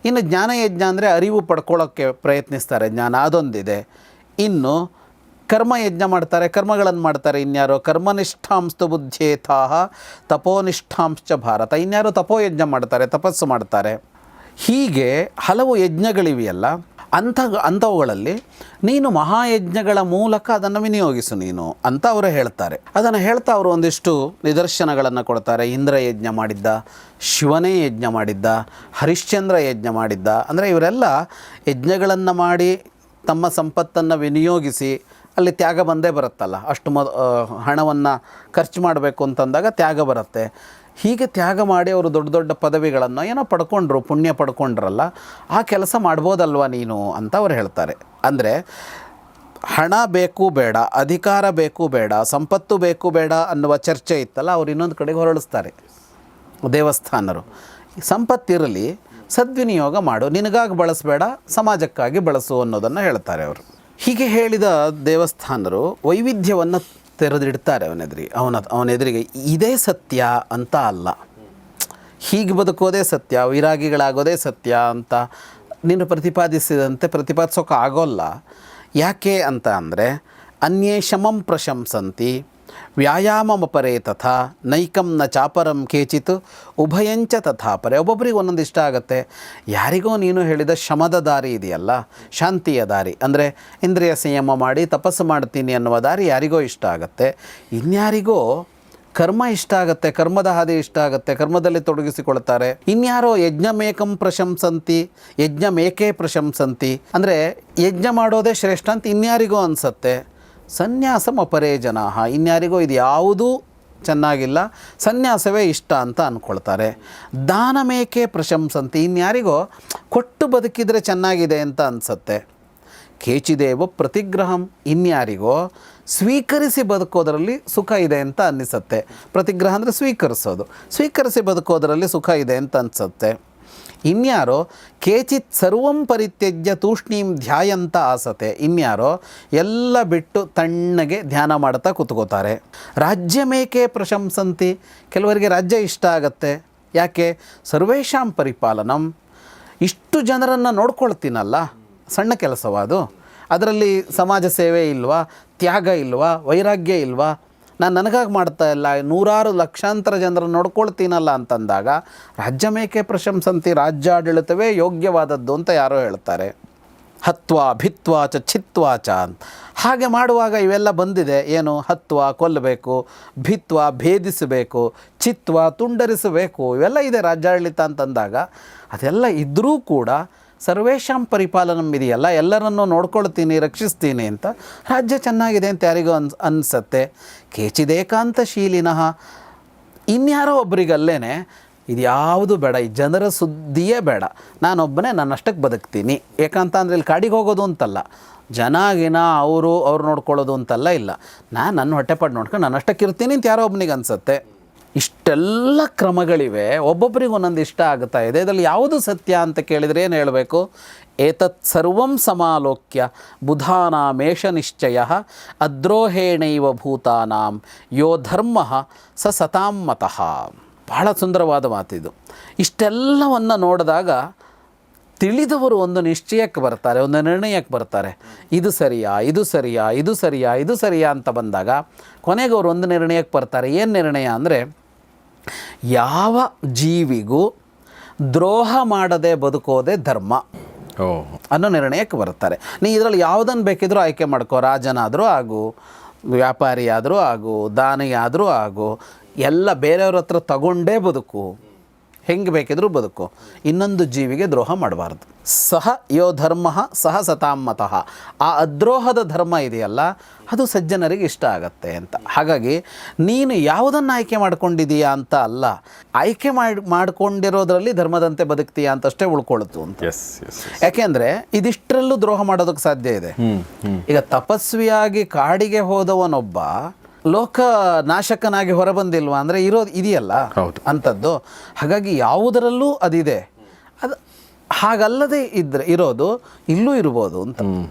ಇನ್ನು ಜ್ಞಾನಯಜ್ಞ ಅಂದರೆ ಅರಿವು ಪಡ್ಕೊಳ್ಳೋಕ್ಕೆ ಪ್ರಯತ್ನಿಸ್ತಾರೆ, ಜ್ಞಾನ ಅದೊಂದಿದೆ. ಇನ್ನು ಕರ್ಮಯಜ್ಞ ಮಾಡ್ತಾರೆ, ಕರ್ಮಗಳನ್ನು ಮಾಡ್ತಾರೆ. ಇನ್ಯಾರೋ ಕರ್ಮನಿಷ್ಠಾಂಸ್ತು ಬುದ್ಧೇತಾಹ ತಪೋನಿಷ್ಠಾಂಶ್ಚ ಭಾರತ. ಇನ್ಯಾರೋ ತಪೋಯಜ್ಞ ಮಾಡ್ತಾರೆ, ತಪಸ್ಸು ಮಾಡ್ತಾರೆ. ಹೀಗೆ ಹಲವು ಯಜ್ಞಗಳಿವೆಯಲ್ಲ, ಅಂಥವುಗಳಲ್ಲಿ ನೀನು ಮಹಾಯಜ್ಞಗಳ ಮೂಲಕ ಅದನ್ನು ವಿನಿಯೋಗಿಸು ನೀನು ಅಂತ ಅವರು ಹೇಳ್ತಾರೆ. ಅದನ್ನು ಹೇಳ್ತಾ ಅವರು ಒಂದಿಷ್ಟು ನಿದರ್ಶನಗಳನ್ನು ಕೊಡ್ತಾರೆ. ಇಂದ್ರ ಯಜ್ಞ ಮಾಡಿದ್ದ, ಶಿವನೇ ಯಜ್ಞ ಮಾಡಿದ್ದ, ಹರಿಶ್ಚಂದ್ರ ಯಜ್ಞ ಮಾಡಿದ್ದ. ಅಂದರೆ ಇವರೆಲ್ಲ ಯಜ್ಞಗಳನ್ನು ಮಾಡಿ ತಮ್ಮ ಸಂಪತ್ತನ್ನು ವಿನಿಯೋಗಿಸಿ, ಅಲ್ಲಿ ತ್ಯಾಗ ಬಂದೇ ಬರುತ್ತಲ್ಲ, ಅಷ್ಟು ಹಣವನ್ನು ಖರ್ಚು ಮಾಡಬೇಕು ಅಂತಂದಾಗ ತ್ಯಾಗ ಬರುತ್ತೆ. ಹೀಗೆ ತ್ಯಾಗ ಮಾಡಿ ಅವರು ದೊಡ್ಡ ದೊಡ್ಡ ಪದವಿಗಳನ್ನು ಏನೋ ಪಡ್ಕೊಂಡ್ರು, ಪುಣ್ಯ ಪಡ್ಕೊಂಡ್ರಲ್ಲ, ಆ ಕೆಲಸ ಮಾಡ್ಬೋದಲ್ವ ನೀನು ಅಂತ ಅವ್ರು ಹೇಳ್ತಾರೆ. ಅಂದರೆ ಹಣ ಬೇಕು ಬೇಡ, ಅಧಿಕಾರ ಬೇಕು ಬೇಡ, ಸಂಪತ್ತು ಬೇಕು ಬೇಡ ಅನ್ನುವ ಚರ್ಚೆ ಇತ್ತಲ್ಲ, ಅವ್ರು ಇನ್ನೊಂದು ಕಡೆಗೆ ಹೊರಳಿಸ್ತಾರೆ ದೇವಸ್ಥಾನರು. ಸಂಪತ್ತಿರಲಿ, ಸದ್ವಿನಿಯೋಗ ಮಾಡು, ನಿನಗಾಗಿ ಬಳಸಬೇಡ, ಸಮಾಜಕ್ಕಾಗಿ ಬಳಸು ಅನ್ನೋದನ್ನು ಹೇಳ್ತಾರೆ ಅವರು. ಹೀಗೆ ಹೇಳಿದ ದೇವಸ್ಥಾನರು ವೈವಿಧ್ಯವನ್ನು ತೆರೆದಿಡ್ತಾರೆ ಅವನೆದುರಿಗೆ. ಇದೇ ಸತ್ಯ ಅಂತ ಅಲ್ಲ, ಹೀಗೆ ಬದುಕೋದೇ ಸತ್ಯ, ವೈರಾಗಿಗಳಾಗೋದೇ ಸತ್ಯ ಅಂತ ನೀನು ಪ್ರತಿಪಾದಿಸೋಕೆ ಆಗೋಲ್ಲ. ಯಾಕೆ ಅಂತ ಅಂದರೆ ಅನ್ಯೇ ಶಮಂ ಪ್ರಶಂಸಂತಿ ವ್ಯಾಯಾಮಮಪರೇ ತಥಾ ನೈಕಂ ನ ಚಾಪರಂ ಕೇಚಿತ್ ಉಭಯಂಚ ತಥಾಪರೆ. ಒಬ್ಬೊಬ್ಬರಿಗೆ ಒಂದೊಂದು ಇಷ್ಟ ಆಗುತ್ತೆ. ಯಾರಿಗೋ ನೀನು ಹೇಳಿದ ಶಮದ ದಾರಿ ಇದೆಯಲ್ಲ, ಶಾಂತಿಯ ದಾರಿ, ಅಂದರೆ ಇಂದ್ರಿಯ ಸಂಯಮ ಮಾಡಿ ತಪಸ್ಸು ಮಾಡ್ತೀನಿ ಅನ್ನುವ ದಾರಿ ಯಾರಿಗೋ ಇಷ್ಟ ಆಗುತ್ತೆ. ಇನ್ಯಾರಿಗೋ ಕರ್ಮ ಇಷ್ಟ ಆಗುತ್ತೆ, ಕರ್ಮದ ಹಾದಿ ಇಷ್ಟ ಆಗುತ್ತೆ, ಕರ್ಮದಲ್ಲಿ ತೊಡಗಿಸಿಕೊಳ್ತಾರೆ. ಇನ್ಯಾರೋ ಯಜ್ಞಮೇಕಂ ಪ್ರಶಂಸಂತಿ ಯಜ್ಞಮೇಕೇ ಪ್ರಶಂಸಂತಿ, ಅಂದರೆ ಯಜ್ಞ ಮಾಡೋದೇ ಶ್ರೇಷ್ಠ ಅಂತ ಇನ್ಯಾರಿಗೋ ಅನಿಸುತ್ತೆ. ಸನ್ಯಾಸಂ ಅಪರೇ ಜನಾಃ, ಇನ್ಯಾರಿಗೋ ಇದು ಯಾವುದೂ ಚೆನ್ನಾಗಿಲ್ಲ, ಸನ್ಯಾಸವೇ ಇಷ್ಟ ಅಂತ ಅಂದ್ಕೊಳ್ತಾರೆ. ದಾನಮೇಕೆ ಪ್ರಶಂಸಂತಿ, ಇನ್ಯಾರಿಗೋ ಕೊಟ್ಟು ಬದುಕಿದರೆ ಚೆನ್ನಾಗಿದೆ ಅಂತ ಅನಿಸುತ್ತೆ. ಕೇಚಿದೇವ ಪ್ರತಿಗ್ರಹಂ, ಇನ್ಯಾರಿಗೋ ಸ್ವೀಕರಿಸಿ ಬದುಕೋದರಲ್ಲಿ ಸುಖ ಇದೆ ಅಂತ ಅನ್ನಿಸುತ್ತೆ. ಪ್ರತಿಗ್ರಹ ಅಂದರೆ ಸ್ವೀಕರಿಸಿ ಬದುಕೋದರಲ್ಲಿ ಸುಖ ಇದೆ ಅಂತ ಅನಿಸುತ್ತೆ. ಇನ್ಯಾರೋ ಕೇಚಿತ್ ಸರ್ವಂ ಪರಿತ್ಯಜ್ಯ ತೂಷ್ಣೀಂ ಧ್ಯಾಯಂತ ಆಸತೆ, ಇನ್ಯಾರೋ ಎಲ್ಲ ಬಿಟ್ಟು ತಣ್ಣಗೆ ಧ್ಯಾನ ಮಾಡ್ತಾ ಕೂತ್ಕೋತಾರೆ. ರಾಜ್ಯಮೇಕೆ ಪ್ರಶಂಸಂತಿ, ಕೆಲವರಿಗೆ ರಾಜ್ಯ ಇಷ್ಟ ಆಗತ್ತೆ. ಯಾಕೆ? ಸರ್ವೇಷಾಂ ಪರಿಪಾಲನಂ, ಇಷ್ಟು ಜನರನ್ನು ನೋಡ್ಕೊಳ್ತೀನಲ್ಲ, ಸಣ್ಣ ಕೆಲಸವಾದು, ಅದರಲ್ಲಿ ಸಮಾಜ ಸೇವೆ ಇಲ್ವಾ, ತ್ಯಾಗ ಇಲ್ವಾ, ವೈರಾಗ್ಯ ಇಲ್ವಾ, ನಾನು ನನಗಾಗಿ ಮಾಡ್ತಾ ಇಲ್ಲ, ನೂರಾರು ಲಕ್ಷಾಂತರ ಜನರನ್ನು ನೋಡ್ಕೊಳ್ತೀನಲ್ಲ ಅಂತಂದಾಗ ರಾಜ್ಯಮೇಕೆ ಪ್ರಶಂಸಂತಿ, ರಾಜ್ಯಾಡಳಿತವೇ ಯೋಗ್ಯವಾದದ್ದು ಅಂತ ಯಾರೋ ಹೇಳ್ತಾರೆ. ಹತ್ವಾ ಭಿತ್ವಾ ಚ ಚಿತ್ವಾ ಚ ಅಂತ ಹಾಗೆ ಮಾಡುವಾಗ ಇವೆಲ್ಲ ಬಂದಿದೆ. ಏನು? ಹತ್ವಾ ಕೊಲ್ಲಬೇಕು, ಭಿತ್ವಾ ಭೇದಿಸಬೇಕು, ಚಿತ್ವಾ ತುಂಡರಿಸಬೇಕು, ಇವೆಲ್ಲ ಇದೆ ರಾಜ್ಯಾಡಳಿತ ಅಂತಂದಾಗ. ಅದೆಲ್ಲ ಇದ್ದರೂ ಕೂಡ ಸರ್ವೇಷಾಂ ಪರಿಪಾಲನಂ ಇದೆಯಲ್ಲ, ಎಲ್ಲರನ್ನೂ ನೋಡ್ಕೊಳ್ತೀನಿ, ರಕ್ಷಿಸ್ತೀನಿ ಅಂತ ರಾಜ್ಯ ಚೆನ್ನಾಗಿದೆ ಅಂತ ಯಾರಿಗೂ ಅನಿಸತ್ತೆ. ಕೇಚಿದೇಕಾಂತಶೀಲಿನಃ, ಇನ್ಯಾರೋ ಒಬ್ಬರಿಗಲ್ಲೇನೆ ಇದು ಯಾವುದು ಬೇಡ, ಈ ಜನರ ಸುದ್ದಿಯೇ ಬೇಡ, ನಾನೊಬ್ಬನೇ ನನ್ನಷ್ಟಕ್ಕೆ ಬದುಕ್ತೀನಿ. ಏಕಾಂತ ಅಂದರೆ ಇಲ್ಲಿ ಕಾಡಿಗೆ ಹೋಗೋದು ಅಂತಲ್ಲ, ಜನಾಗಿನ ಅವ್ರು ನೋಡ್ಕೊಳ್ಳೋದು ಅಂತಲ್ಲ, ಇಲ್ಲ, ನಾನು ನನ್ನ ಹೊಟ್ಟೆಪಾಡು ನೋಡ್ಕೊಂಡು ನನ್ನಷ್ಟಕ್ಕೆ ಇರ್ತೀನಿ ಅಂತ ಯಾರೋ ಒಬ್ಬನಿಗೆ ಅನಿಸುತ್ತೆ. ಇಷ್ಟೆಲ್ಲ ಕ್ರಮಗಳಿವೆ, ಒಬ್ಬೊಬ್ಬರಿಗೆ ಒಂದೊಂದು ಇಷ್ಟ ಆಗುತ್ತಾ ಇದೆ. ಇದರಲ್ಲಿ ಯಾವುದು ಸತ್ಯ ಅಂತ ಕೇಳಿದರೆ ಏನು ಹೇಳಬೇಕು? ಏತತ್ ಸರ್ವಂ ಸಮಾಲೋಕ್ಯ ಬುಧಾನಾಮೇಷ ನಿಶ್ಚಯ ಅದ್ರೋಹೇಣೈವ ಭೂತಾನಾಂ ಯೋ ಧರ್ಮ ಸ ಸತಾಂ ಮತಃ. ಬಹಳ ಸುಂದರವಾದ ಮಾತಿದು. ಇಷ್ಟೆಲ್ಲವನ್ನು ನೋಡಿದಾಗ ತಿಳಿದವರು ಒಂದು ನಿಶ್ಚಯಕ್ಕೆ ಬರ್ತಾರೆ, ಒಂದು ನಿರ್ಣಯಕ್ಕೆ ಬರ್ತಾರೆ. ಇದು ಸರಿಯಾ, ಇದು ಸರಿಯಾ, ಇದು ಸರಿಯಾ, ಇದು ಸರಿಯಾ ಅಂತ ಬಂದಾಗ ಕೊನೆಗೆ ಅವರು ಒಂದು ನಿರ್ಣಯಕ್ಕೆ ಬರ್ತಾರೆ. ಏನು ನಿರ್ಣಯ ಅಂದರೆ, ಯಾವ ಜೀವಿಗೂ ದ್ರೋಹ ಮಾಡದೆ ಬದುಕೋದೇ ಧರ್ಮ ಅನ್ನೋ ನಿರ್ಣಯಕ್ಕೆ ಬರ್ತಾರೆ. ನೀ ಇದರಲ್ಲಿ ಯಾವುದನ್ನು ಬೇಕಿದ್ರೂ ಆಯ್ಕೆ ಮಾಡ್ಕೋ, ರಾಜನಾದರೂ ಆಗು, ವ್ಯಾಪಾರಿಯಾದರೂ ಆಗು, ದಾನಿಯಾದರೂ ಆಗು, ಎಲ್ಲ ಬೇರೆಯವ್ರ ಹತ್ರ ತಗೊಂಡೇ ಬದುಕು, ಹೆಂಗೆ ಬೇಕಿದ್ರೂ ಬದುಕು, ಇನ್ನೊಂದು ಜೀವಿಗೆ ದ್ರೋಹ ಮಾಡಬಾರ್ದು. ಸಹ ಯೋ ಧರ್ಮ ಸಹ ಸತಾಂ ಮತಃ, ಆ ಅದ್ರೋಹದ ಧರ್ಮ ಇದೆಯಲ್ಲ ಅದು ಸಜ್ಜನರಿಗೆ ಇಷ್ಟ ಆಗತ್ತೆ ಅಂತ. ಹಾಗಾಗಿ ನೀನು ಯಾವುದನ್ನು ಆಯ್ಕೆ ಮಾಡ್ಕೊಂಡಿದೀಯಾ ಅಂತ ಅಲ್ಲ, ಆಯ್ಕೆ ಮಾಡ್ಕೊಂಡಿರೋದ್ರಲ್ಲಿ ಧರ್ಮದಂತೆ ಬದುಕ್ತೀಯಾ ಅಂತಷ್ಟೇ ಉಳ್ಕೊಳ್ತು ಅಂತ. ಯಾಕೆಂದರೆ ಇದಿಷ್ಟರಲ್ಲೂ ದ್ರೋಹ ಮಾಡೋದಕ್ಕೆ ಸಾಧ್ಯ ಇದೆ. ಈಗ ತಪಸ್ವಿಯಾಗಿ ಕಾಡಿಗೆ ಹೋದವನೊಬ್ಬ ಲೋಕ ನಾಶಕನಾಗಿ ಹೊರಬಂದಿಲ್ವಾ ಅಂದರೆ ಇದೆಯಲ್ಲ ಅಂಥದ್ದು. ಹಾಗಾಗಿ ಯಾವುದರಲ್ಲೂ ಅದಿದೆ. ಅದು ಹಾಗಲ್ಲದೆ ಇರೋದು ಇಲ್ಲೂ ಇರ್ಬೋದು ಅಂತ.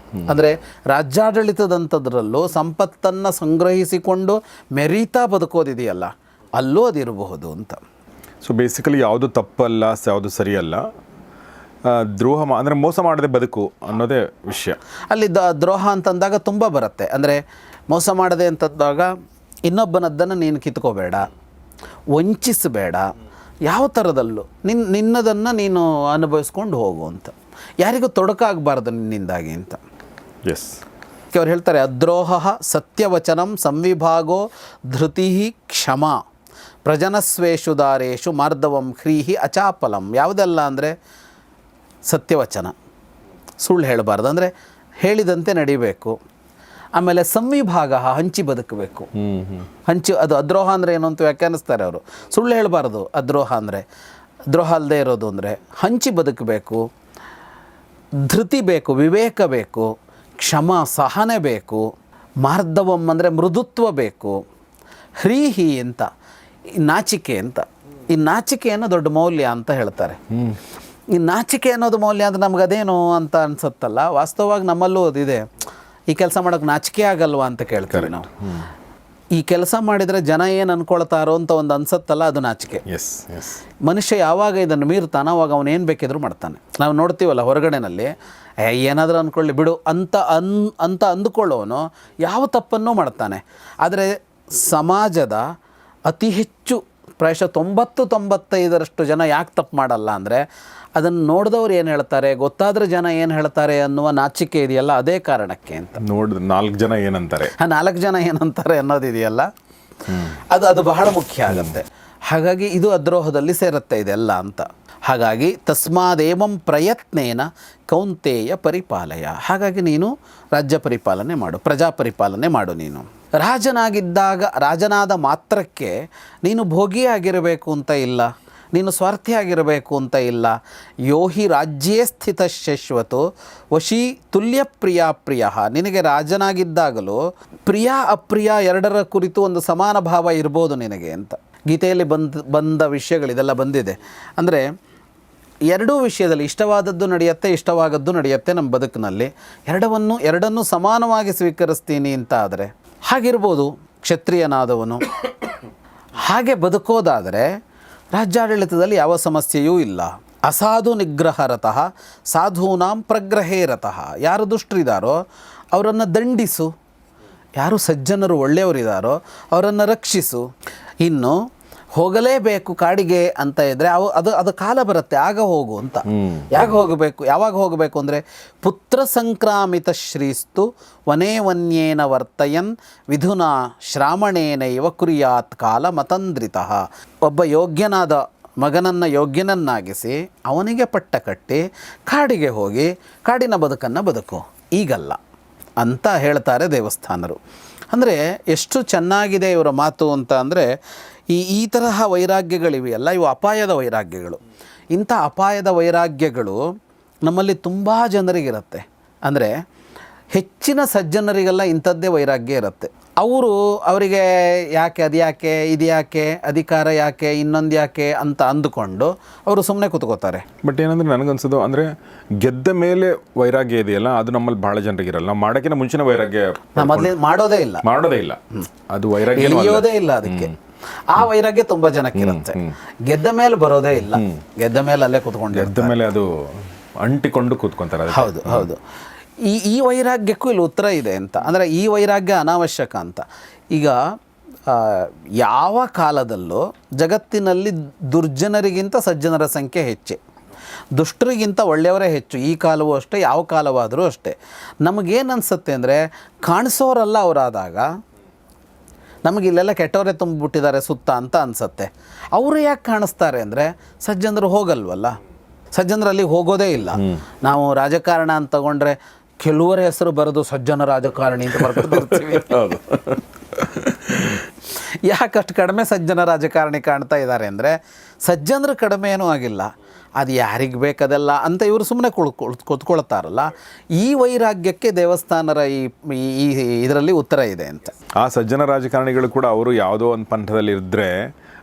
ಅಂದರೆ ರಾಜ್ಯಾಡಳಿತದಂಥದ್ರಲ್ಲೂ ಸಂಪತ್ತನ್ನು ಸಂಗ್ರಹಿಸಿಕೊಂಡು ಮೆರೀತಾ ಬದುಕೋದಿದೆಯಲ್ಲ, ಅಲ್ಲೂ ಅದಿರಬಹುದು ಅಂತ. ಸೊ ಬೇಸಿಕಲಿ ಯಾವುದು ತಪ್ಪಲ್ಲ, ಯಾವುದು ಸರಿಯಲ್ಲ, ಅಂದರೆ ಮೋಸ ಮಾಡದೆ ಬದುಕು ಅನ್ನೋದೇ ವಿಷಯ. ಅಲ್ಲಿ ದ್ರೋಹ ಅಂತಂದಾಗ ತುಂಬ ಬರುತ್ತೆ. ಅಂದರೆ ಮೋಸ ಮಾಡದೆ ಅಂತಂದಾಗ ಇನ್ನೊಬ್ಬನದ್ದನ್ನು ನೀನು ಕಿತ್ಕೋಬೇಡ, ವಂಚಿಸಬೇಡ, ಯಾವ ಥರದಲ್ಲೂ ನಿನ್ನದನ್ನು ನೀನು ಅನುಭವಿಸ್ಕೊಂಡು ಹೋಗು ಅಂತ, ಯಾರಿಗೂ ತೊಡಕಾಗಬಾರ್ದು ನಿನ್ನಿಂದಾಗಿ ಅಂತ. ಎಸ್, ಅವ್ರು ಹೇಳ್ತಾರೆ, ಅದ್ರೋಹ ಸತ್ಯವಚನಂ ಸಂವಿಭಾಗೋ ಧೃತಿ ಕ್ಷಮ ಪ್ರಜನಸ್ವೇಷು ದಾರೇಶು ಮಾರ್ಧವಂ ಹ್ರೀಹಿ ಅಚಾಪಲಂ. ಯಾವುದೆಲ್ಲ ಅಂದರೆ ಸತ್ಯವಚನ, ಸುಳ್ಳು ಹೇಳಬಾರ್ದು, ಅಂದರೆ ಹೇಳಿದಂತೆ ನಡಿಬೇಕು. ಆಮೇಲೆ ಸಂವಿಭಾಗ, ಹಂಚಿ ಬದುಕಬೇಕು. ಹಂಚಿ, ಅದು ಅದ್ರೋಹ ಅಂದರೆ ಏನು ಅಂತ ವ್ಯಾಖ್ಯಾನಿಸ್ತಾರೆ ಅವರು. ಸುಳ್ಳು ಹೇಳಬಾರ್ದು ಅದ್ರೋಹ ಅಂದರೆ, ದ್ರೋಹ ಅಲ್ಲದೆ ಇರೋದು ಅಂದರೆ ಹಂಚಿ ಬದುಕಬೇಕು. ಧೃತಿ ಬೇಕು, ವಿವೇಕ ಬೇಕು, ಕ್ಷಮ ಸಹನೆ ಬೇಕು, ಮಾರ್ಧವಂ ಅಂದರೆ ಮೃದುತ್ವ ಬೇಕು, ಹ್ರೀಹಿ ಅಂತ ಈ ನಾಚಿಕೆ ಅಂತ. ಈ ನಾಚಿಕೆಯನ್ನು ದೊಡ್ಡ ಮೌಲ್ಯ ಅಂತ ಹೇಳ್ತಾರೆ. ಈ ನಾಚಿಕೆ ಅನ್ನೋದು ಮೌಲ್ಯ ಅಂದರೆ ನಮಗದೇನು ಅಂತ ಅನ್ಸುತ್ತಲ್ಲ, ವಾಸ್ತವವಾಗಿ ನಮ್ಮಲ್ಲೂ ಅದಿದೆ. ಈ ಕೆಲಸ ಮಾಡೋಕ್ಕೆ ನಾಚಿಕೆ ಆಗಲ್ವಾ ಅಂತ ಕೇಳ್ತೀವಿ ನಾವು. ಈ ಕೆಲಸ ಮಾಡಿದರೆ ಜನ ಏನು ಅಂದ್ಕೊಳ್ತಾರೋ ಅಂತ ಒಂದು ಅನ್ಸತ್ತಲ್ಲ, ಅದು ನಾಚಿಕೆ. Yes yes. ಮನುಷ್ಯ ಯಾವಾಗ ಇದನ್ನು ಮೀರ್ತಾನೆ ಅವಾಗ ಅವನು ಏನು ಬೇಕಿದ್ರೂ ಮಾಡ್ತಾನೆ. ನಾವು ನೋಡ್ತೀವಲ್ಲ ಹೊರಗಡೆನಲ್ಲಿ, ಏನಾದರೂ ಅಂದ್ಕೊಳ್ಳಿ ಬಿಡು ಅಂತ ಅಂದುಕೊಳ್ಳೋನು ಯಾವ ತಪ್ಪನ್ನೂ ಮಾಡ್ತಾನೆ. ಆದರೆ ಸಮಾಜದ ಅತಿ ಹೆಚ್ಚು ಪ್ರಾಯಶಃ 90-95% ಜನ ಯಾಕೆ ತಪ್ಪು ಮಾಡಲ್ಲ ಅಂದರೆ, ಅದನ್ನು ನೋಡಿದವ್ರು ಏನು ಹೇಳ್ತಾರೆ, ಗೊತ್ತಾದರೆ ಜನ ಏನು ಹೇಳ್ತಾರೆ ಅನ್ನುವ ನಾಚಿಕೆ ಇದೆಯಲ್ಲ, ಅದೇ ಕಾರಣಕ್ಕೆ ಅಂತ. ನೋಡಿದ್ರೆ 4 ಜನ ಏನಂತಾರೆ, 4 ಜನ ಏನಂತಾರೆ ಅನ್ನೋದಿದೆಯಲ್ಲ, ಅದು ಬಹಳ ಮುಖ್ಯ ಆಗುತ್ತೆ. ಹಾಗಾಗಿ ಇದು ಅದ್ರೋಹದಲ್ಲಿ ಸೇರುತ್ತೆ ಇದೆಲ್ಲ ಅಂತ. ಹಾಗಾಗಿ ತಸ್ಮಾದೇವಂ ಪ್ರಯತ್ನೇನ ಕೌಂತೆಯ ಪರಿಪಾಲಯ. ಹಾಗಾಗಿ ನೀನು ರಾಜ್ಯ ಪರಿಪಾಲನೆ ಮಾಡು, ಪ್ರಜಾ ಪರಿಪಾಲನೆ ಮಾಡು. ನೀನು ರಾಜನಾದ ಮಾತ್ರಕ್ಕೆ ನೀನು ಭೋಗಿಯಾಗಿರಬೇಕು ಅಂತ ಇಲ್ಲ, ನೀನು ಸ್ವಾರ್ಥಿಯಾಗಿರಬೇಕು ಅಂತ ಇಲ್ಲ. ಯೋಹಿ ರಾಜ್ಯೇ ಸ್ಥಿತ ಶಶ್ವತು ವಶೀ ತುಲ್ಯ ಪ್ರಿಯ. ನಿನಗೆ ರಾಜನಾಗಿದ್ದಾಗಲೂ ಪ್ರಿಯ ಅಪ್ರಿಯ ಎರಡರ ಕುರಿತು ಒಂದು ಸಮಾನ ಭಾವ ಇರ್ಬೋದು ನಿನಗೆ ಅಂತ. ಗೀತೆಯಲ್ಲಿ ಬಂದ ವಿಷಯಗಳಿದೆಲ್ಲ ಬಂದಿದೆ. ಅಂದರೆ ಎರಡೂ ವಿಷಯದಲ್ಲಿ ಇಷ್ಟವಾದದ್ದು ನಡೆಯುತ್ತೆ, ಇಷ್ಟವಾಗದ್ದು ನಡೆಯುತ್ತೆ ನಮ್ಮ ಬದುಕಿನಲ್ಲಿ. ಎರಡನ್ನೂ ಸಮಾನವಾಗಿ ಸ್ವೀಕರಿಸ್ತೀನಿ ಅಂತ ಆದರೆ ಹಾಗಿರ್ಬೋದು ಕ್ಷತ್ರಿಯನಾದವನು. ಹಾಗೆ ಬದುಕೋದಾದರೆ ರಾಜ್ಯಾಡಳಿತದಲ್ಲಿ ಯಾವ ಸಮಸ್ಯೆಯೂ ಇಲ್ಲ. ಅಸಾಧು ನಿಗ್ರಹರತಃ ಸಾಧೂನಾಂ ಪ್ರಗ್ರಹೇ ರತಃ. ಯಾರು ದುಷ್ಟರಿದ್ದಾರೋ ಅವರನ್ನು ದಂಡಿಸು, ಯಾರು ಸಜ್ಜನರು ಒಳ್ಳೆಯವರಿದ್ದಾರೋ ಅವರನ್ನು ರಕ್ಷಿಸು. ಇನ್ನು ಹೋಗಲೇಬೇಕು ಕಾಡಿಗೆ ಅಂತ ಇದ್ದರೆ ಅದು ಕಾಲ ಬರುತ್ತೆ, ಆಗ ಹೋಗು ಅಂತ. ಯಾವಾಗ ಹೋಗಬೇಕು ಅಂದರೆ, ಪುತ್ರ ಸಂಕ್ರಾಮಿತ ಶ್ರೀಸ್ತು ವನೇ ವನ್ಯೇನ ವರ್ತಯನ್ ವಿಧುನಾ ಶ್ರಾವಣೇನೈವ ಕುರಿಯಾತ್ ಕಾಲ ಮತಂದ್ರಿತಃ. ಒಬ್ಬ ಯೋಗ್ಯನಾದ ಮಗನನ್ನು ಯೋಗ್ಯನನ್ನಾಗಿಸಿ ಅವನಿಗೆ ಪಟ್ಟ ಕಟ್ಟಿ ಕಾಡಿಗೆ ಹೋಗಿ ಕಾಡಿನ ಬದುಕನ್ನು ಬದುಕು, ಈಗಲ್ಲ ಅಂತ ಹೇಳ್ತಾರೆ ದೇವಸ್ಥಾನರು. ಅಂದರೆ ಎಷ್ಟು ಚೆನ್ನಾಗಿದೆ ಇವರ ಮಾತು ಅಂತ ಅಂದರೆ, ಈ ತರಹ ವೈರಾಗ್ಯಗಳಿವೆಯಲ್ಲ, ಇವು ಅಪಾಯದ ವೈರಾಗ್ಯಗಳು. ಇಂಥ ಅಪಾಯದ ವೈರಾಗ್ಯಗಳು ನಮ್ಮಲ್ಲಿ ತುಂಬ ಜನರಿಗಿರುತ್ತೆ. ಅಂದರೆ ಹೆಚ್ಚಿನ ಸಜ್ಜನರಿಗೆಲ್ಲ ಇಂಥದ್ದೇ ವೈರಾಗ್ಯ ಇರುತ್ತೆ. ಅವರಿಗೆ ಯಾಕೆ ಇದು ಯಾಕೆ ಅಧಿಕಾರ ಯಾಕೆ ಇನ್ನೊಂದು ಯಾಕೆ ಅಂತ ಅಂದುಕೊಂಡು ಅವರು ಸುಮ್ಮನೆ ಕೂತ್ಕೋತಾರೆ. ಬಟ್ ಏನಂದರೆ ನನಗನ್ಸೋದು ಅಂದರೆ ಗೆದ್ದ ಮೇಲೆ ವೈರಾಗ್ಯ ಇದೆಯಲ್ಲ, ಅದು ನಮ್ಮಲ್ಲಿ ಭಾಳ ಜನರಿಗಿರಲ್ಲ. ನಾವು ಮಾಡೋಕ್ಕಿಂತ ಮುಂಚಿನ ವೈರಾಗ್ಯ ಮೊದಲೇ ಮಾಡೋದೇ ಇಲ್ಲ. ಅದು ವೈರಾಗ್ಯ ಇಳಿಯೋದೇ ಇಲ್ಲ. ಅದಕ್ಕೆ ಆ ವೈರಾಗ್ಯ ತುಂಬ ಜನಕ್ಕಿರುತ್ತೆ. ಗೆದ್ದ ಮೇಲೆ ಬರೋದೇ ಇಲ್ಲ. ಗೆದ್ದ ಮೇಲೆ ಅಲ್ಲೇ ಕೂತ್ಕೊಂಡು, ಗೆದ್ದ ಮೇಲೆ ಅದು ಅಂಟಿಕೊಂಡು ಕೂತ್ಕೊಂತಾರೆ. ಹೌದು. ಈ ವೈರಾಗ್ಯಕ್ಕೂ ಇಲ್ಲಿ ಉತ್ತರ ಇದೆ ಅಂತ. ಅಂದರೆ ಈ ವೈರಾಗ್ಯ ಅನಾವಶ್ಯಕ ಅಂತ. ಈಗ ಯಾವ ಕಾಲದಲ್ಲೂ ಜಗತ್ತಿನಲ್ಲಿ ದುರ್ಜನರಿಗಿಂತ ಸಜ್ಜನರ ಸಂಖ್ಯೆ ಹೆಚ್ಚೆ, ದುಷ್ಟರಿಗಿಂತ ಒಳ್ಳೆಯವರೇ ಹೆಚ್ಚು. ಈ ಕಾಲವೂ ಅಷ್ಟೇ, ಯಾವ ಕಾಲವಾದರೂ ಅಷ್ಟೇ. ನಮಗೇನು ಅನಿಸುತ್ತೆ ಅಂದರೆ, ಕಾಣಿಸೋರಲ್ಲ ಅವರಾದಾಗ ನಮಗೆ ಇಲ್ಲೆಲ್ಲ ಕೆಟ್ಟವರೇ ತುಂಬಿಬಿಟ್ಟಿದ್ದಾರೆ ಸುತ್ತ ಅಂತ ಅನಿಸುತ್ತೆ. ಅವರು ಯಾಕೆ ಕಾಣಿಸ್ತಾರೆ ಅಂದರೆ, ಸಜ್ಜನರು ಹೋಗಲ್ವಲ್ಲ, ಸಜ್ಜನರಲ್ಲಿ ಹೋಗೋದೇ ಇಲ್ಲ. ನಾವು ರಾಜಕಾರಣ ಅಂತ ತಗೊಂಡ್ರೆ ಕೆಲವರ ಹೆಸರು ಬರೋದು ಸಜ್ಜನ ರಾಜಕಾರಣಿ ಅಂತ ಬರ್ಕೊತಿರ್ತೀವಿ. ಯಾಕಷ್ಟು ಕಡಿಮೆ ಸಜ್ಜನ ರಾಜಕಾರಣಿ ಕಾಣ್ತಾ ಇದ್ದಾರೆ ಅಂದರೆ, ಸಜ್ಜನರು ಕಡಿಮೆ ಏನೂ ಆಗಿಲ್ಲ, ಅದು ಯಾರಿಗೆ ಬೇಕದೆಲ್ಲ ಅಂತ ಇವರು ಸುಮ್ಮನೆ ಕೂತ್ಕೊಳ್ತಾರಲ್ಲ. ಈ ವೈರಾಗ್ಯಕ್ಕೆ ದೇವಸ್ಥಾನರ ಈ ಇದರಲ್ಲಿ ಉತ್ತರ ಇದೆ ಅಂತ. ಆ ಸಜ್ಜನ ರಾಜಕಾರಣಿಗಳು ಕೂಡ ಅವರು ಯಾವುದೋ ಒಂದು ಪಂಥದಲ್ಲಿ ಇದ್ದರೆ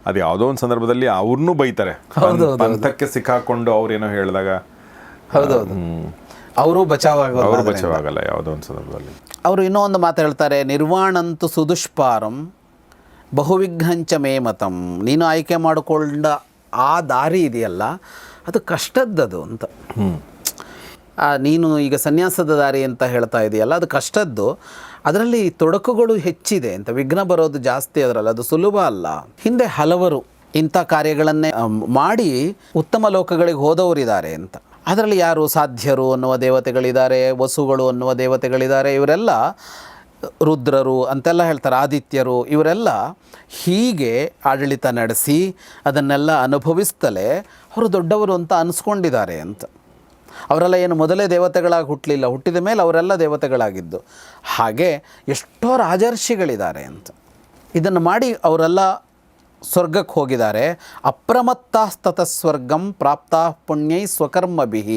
ಅದು ಯಾವುದೋ ಒಂದು ಸಂದರ್ಭದಲ್ಲಿ ಅವ್ರನ್ನೂ ಬೈತಾರೆ. ಪಂಥಕ್ಕೆ ಸಿಕ್ಕಾಕೊಂಡು ಅವ್ರೇನೋ ಹೇಳಿದಾಗ ಅವರು ಬಚಾವಾಗಲ್ಲ ಯಾವುದೋ ಒಂದು ಸಂದರ್ಭದಲ್ಲಿ. ಅವರು ಇನ್ನೂ ಒಂದು ಮಾತು ಹೇಳ್ತಾರೆ, ನಿರ್ವಾಣಂತು ಸುದುಷ್ಪಾರಂ ಬಹುವಿಘ್ನಂಚ ಮೇ ಮತಂ. ನೀನು ಆಯ್ಕೆ ಮಾಡಿಕೊಂಡ ಆ ದಾರಿ ಇದೆಯಲ್ಲ, ಅದು ಕಷ್ಟದ್ದದು ಅಂತ. ನೀನು ಈಗ ಸನ್ಯಾಸದ ದಾರಿ ಅಂತ ಹೇಳ್ತಾ ಇದೆಯಲ್ಲ, ಅದು ಕಷ್ಟದ್ದು, ಅದರಲ್ಲಿ ತೊಡಕುಗಳು ಹೆಚ್ಚಿದೆ ಅಂತ, ವಿಘ್ನ ಬರೋದು ಜಾಸ್ತಿ ಅದರಲ್ಲಿ, ಅದು ಸುಲಭ ಅಲ್ಲ. ಹಿಂದೆ ಹಲವರು ಇಂಥ ಕಾರ್ಯಗಳನ್ನೇ ಮಾಡಿ ಉತ್ತಮ ಲೋಕಗಳಿಗೆ ಹೋದವರಿದ್ದಾರೆ ಅಂತ. ಅದರಲ್ಲಿ ಯಾರು ಸಾಧ್ಯರು ಅನ್ನುವ ದೇವತೆಗಳಿದ್ದಾರೆ, ವಸುಗಳು ಅನ್ನುವ ದೇವತೆಗಳಿದ್ದಾರೆ, ಇವರೆಲ್ಲ ರುದ್ರರು ಅಂತೆಲ್ಲ ಹೇಳ್ತಾರೆ, ಆದಿತ್ಯರು, ಇವರೆಲ್ಲ ಹೀಗೆ ಆಡಳಿತ ನಡೆಸಿ ಅದನ್ನೆಲ್ಲ ಅನುಭವಿಸ್ತಲೇ ಅವರು ದೊಡ್ಡವರು ಅಂತ ಅನಿಸ್ಕೊಂಡಿದ್ದಾರೆ ಅಂತ. ಅವರೆಲ್ಲ ಏನು ಮೊದಲೇ ದೇವತೆಗಳಾಗಿ ಹುಟ್ಟಲಿಲ್ಲ, ಹುಟ್ಟಿದ ಮೇಲೆ ಅವರೆಲ್ಲ ದೇವತೆಗಳಾಗಿದ್ದು. ಹಾಗೆ ಎಷ್ಟೋ ರಾಜರ್ಷಿಗಳಿದ್ದಾರೆ ಅಂತ. ಇದನ್ನು ಮಾಡಿ ಅವರೆಲ್ಲ ಸ್ವರ್ಗಕ್ಕೆ ಹೋಗಿದ್ದಾರೆ. ಅಪ್ರಮತ್ತಾಸ್ತತ ಸ್ವರ್ಗಂ ಪ್ರಾಪ್ತ ಪುಣ್ಯೈ ಸ್ವಕರ್ಮಭಿಹಿ.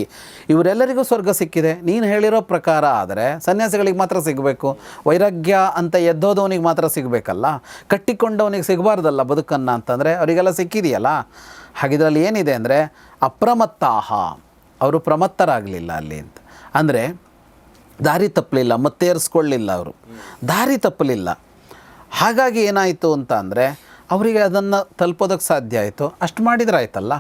ಇವರೆಲ್ಲರಿಗೂ ಸ್ವರ್ಗ ಸಿಕ್ಕಿದೆ. ನೀನು ಹೇಳಿರೋ ಪ್ರಕಾರ ಆದರೆ ಸನ್ಯಾಸಿಗಳಿಗೆ ಮಾತ್ರ ಸಿಗಬೇಕು, ವೈರಾಗ್ಯ ಅಂತ ಎದ್ದೋದವನಿಗೆ ಮಾತ್ರ ಸಿಗಬೇಕಲ್ಲ, ಕಟ್ಟಿಕೊಂಡವನಿಗೆ ಸಿಗಬಾರ್ದಲ್ಲ ಬದುಕನ್ನು ಅಂತಂದರೆ ಅವರಿಗೆಲ್ಲ ಸಿಕ್ಕಿದೆಯಲ್ಲ. ಹಾಗಿದ್ರಲ್ಲಿ ಏನಿದೆ ಅಂದರೆ ಅಪ್ರಮತ್ತಾಹ, ಅವರು ಪ್ರಮತ್ತರಾಗಲಿಲ್ಲ ಅಲ್ಲಿ ಅಂತ. ಅಂದರೆ ದಾರಿ ತಪ್ಪಲಿಲ್ಲ, ಮತ್ತೇರಿಸ್ಕೊಳ್ಳಿಲ್ಲ, ಅವರು ದಾರಿ ತಪ್ಪಲಿಲ್ಲ. ಹಾಗಾಗಿ ಏನಾಯಿತು ಅಂತ ಅಂದರೆ ಅವರಿಗೆ ಅದನ್ನು ತಲುಪೋದಕ್ಕೆ ಸಾಧ್ಯ ಆಯಿತು. ಅಷ್ಟು ಮಾಡಿದ್ರೆ ಆಯ್ತಲ್ಲ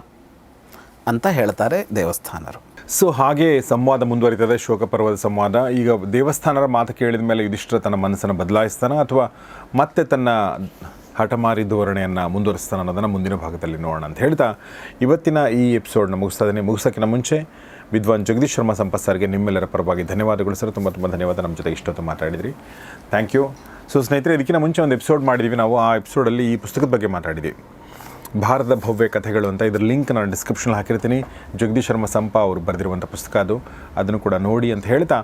ಅಂತ ಹೇಳ್ತಾರೆ ದೇವಸ್ಥಾನರು. ಸೊ ಹಾಗೆ ಸಂವಾದ ಮುಂದುವರಿತದೆ, ಶೋಕಪರ್ವದ ಸಂವಾದ. ಈಗ ದೇವಸ್ಥಾನರ ಮಾತು ಕೇಳಿದ ಮೇಲೆ ಯುಧಿಷ್ಠಿರ ತನ್ನ ಮನಸ್ಸನ್ನು ಬದಲಾಯಿಸ್ತಾನ ಅಥವಾ ಮತ್ತೆ ತನ್ನ ಹಠಮಾರಿ ಧೋರಣೆಯನ್ನು ಮುಂದುವರಿಸ್ತಾನೆ ಅನ್ನೋದನ್ನು ಮುಂದಿನ ಭಾಗದಲ್ಲಿ ನೋಡೋಣ ಅಂತ ಹೇಳ್ತಾ ಇವತ್ತಿನ ಈ ಎಪಿಸೋಡ್ನ ಮುಗಿಸೋಕ್ಕಿಂತ ಮುಂಚೆ ವಿದ್ವಾನ್ ಜಗದೀಶ್ ಶರ್ಮಾ ಸಂಪತ್ ಸರ್ಗೆ ನಿಮ್ಮೆಲ್ಲರ ಪರವಾಗಿ ಧನ್ಯವಾದಗಳು ಸರ್. ತುಂಬ ಧನ್ಯವಾದ ನಮ್ಮ ಜೊತೆ ಇಷ್ಟೊತ್ತು ಮಾತಾಡಿದ್ರಿ. Thank you. ಸೊ ಸ್ನೇಹಿತರೆ, ಇದಕ್ಕಿಂತ ಮುಂಚೆ ಒಂದು ಎಪಿಸೋಡ್ ಮಾಡಿದ್ವಿ ನಾವು. ಆ ಎಪಿಸೋಡಲ್ಲಿ ಈ ಪುಸ್ತಕದ ಬಗ್ಗೆ ಮಾತಾಡಿದ್ವಿ, ಭಾರತದ ಭವ್ಯ ಕಥೆಗಳು ಅಂತ. ಇದರ ಲಿಂಕ್ ನಾನು ಡಿಸ್ಕ್ರಿಪ್ಷನಲ್ಲಿ ಹಾಕಿರ್ತೀನಿ. ಜಗದೀಶ್ ಶರ್ಮಾ ಸಂಪ ಅವರು ಬರೆದಿರುವಂಥ ಪುಸ್ತಕ ಅದು, ಅದನ್ನು ಕೂಡ ನೋಡಿ ಅಂತ ಹೇಳ್ತಾ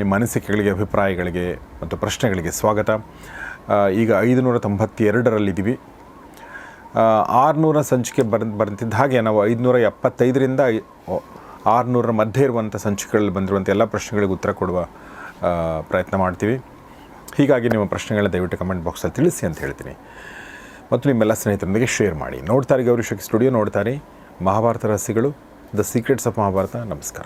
ನಿಮ್ಮ ಅನಿಸಿಕೆಗಳಿಗೆ, ಅಭಿಪ್ರಾಯಗಳಿಗೆ ಮತ್ತು ಪ್ರಶ್ನೆಗಳಿಗೆ ಸ್ವಾಗತ. ಈಗ 592ರಲ್ಲಿದ್ದೀವಿ. 600 ಸಂಚಿಕೆ ಬರ್ತಿದ್ದ ಹಾಗೆ ನಾವು 575ರಿಂದ 600 ಮಧ್ಯೆ ಇರುವಂಥ ಸಂಚಿಕೆಗಳಲ್ಲಿ ಬಂದಿರುವಂಥ ಎಲ್ಲ ಪ್ರಶ್ನೆಗಳಿಗೆ ಉತ್ತರ ಕೊಡುವ ಪ್ರಯತ್ನ ಮಾಡ್ತೀವಿ. ಹೀಗಾಗಿ ನಿಮ್ಮ ಪ್ರಶ್ನೆಗಳನ್ನ ದಯವಿಟ್ಟು ಕಮೆಂಟ್ ಬಾಕ್ಸಲ್ಲಿ ತಿಳಿಸಿ ಅಂತ ಹೇಳ್ತೀನಿ. ಮತ್ತು ನಿಮ್ಮೆಲ್ಲ ಸ್ನೇಹಿತರೊಂದಿಗೆ ಶೇರ್ ಮಾಡಿ. ನೋಡ್ತಾರೆ ಗೌರಿ ಶಕ್ತಿ ಸ್ಟುಡಿಯೋ, ನೋಡ್ತಾರೆ ಮಹಾಭಾರತ ರಹಸ್ಯಗಳು, ದ ಸೀಕ್ರೆಟ್ಸ್ ಆಫ್ ಮಹಾಭಾರತ. ನಮಸ್ಕಾರ.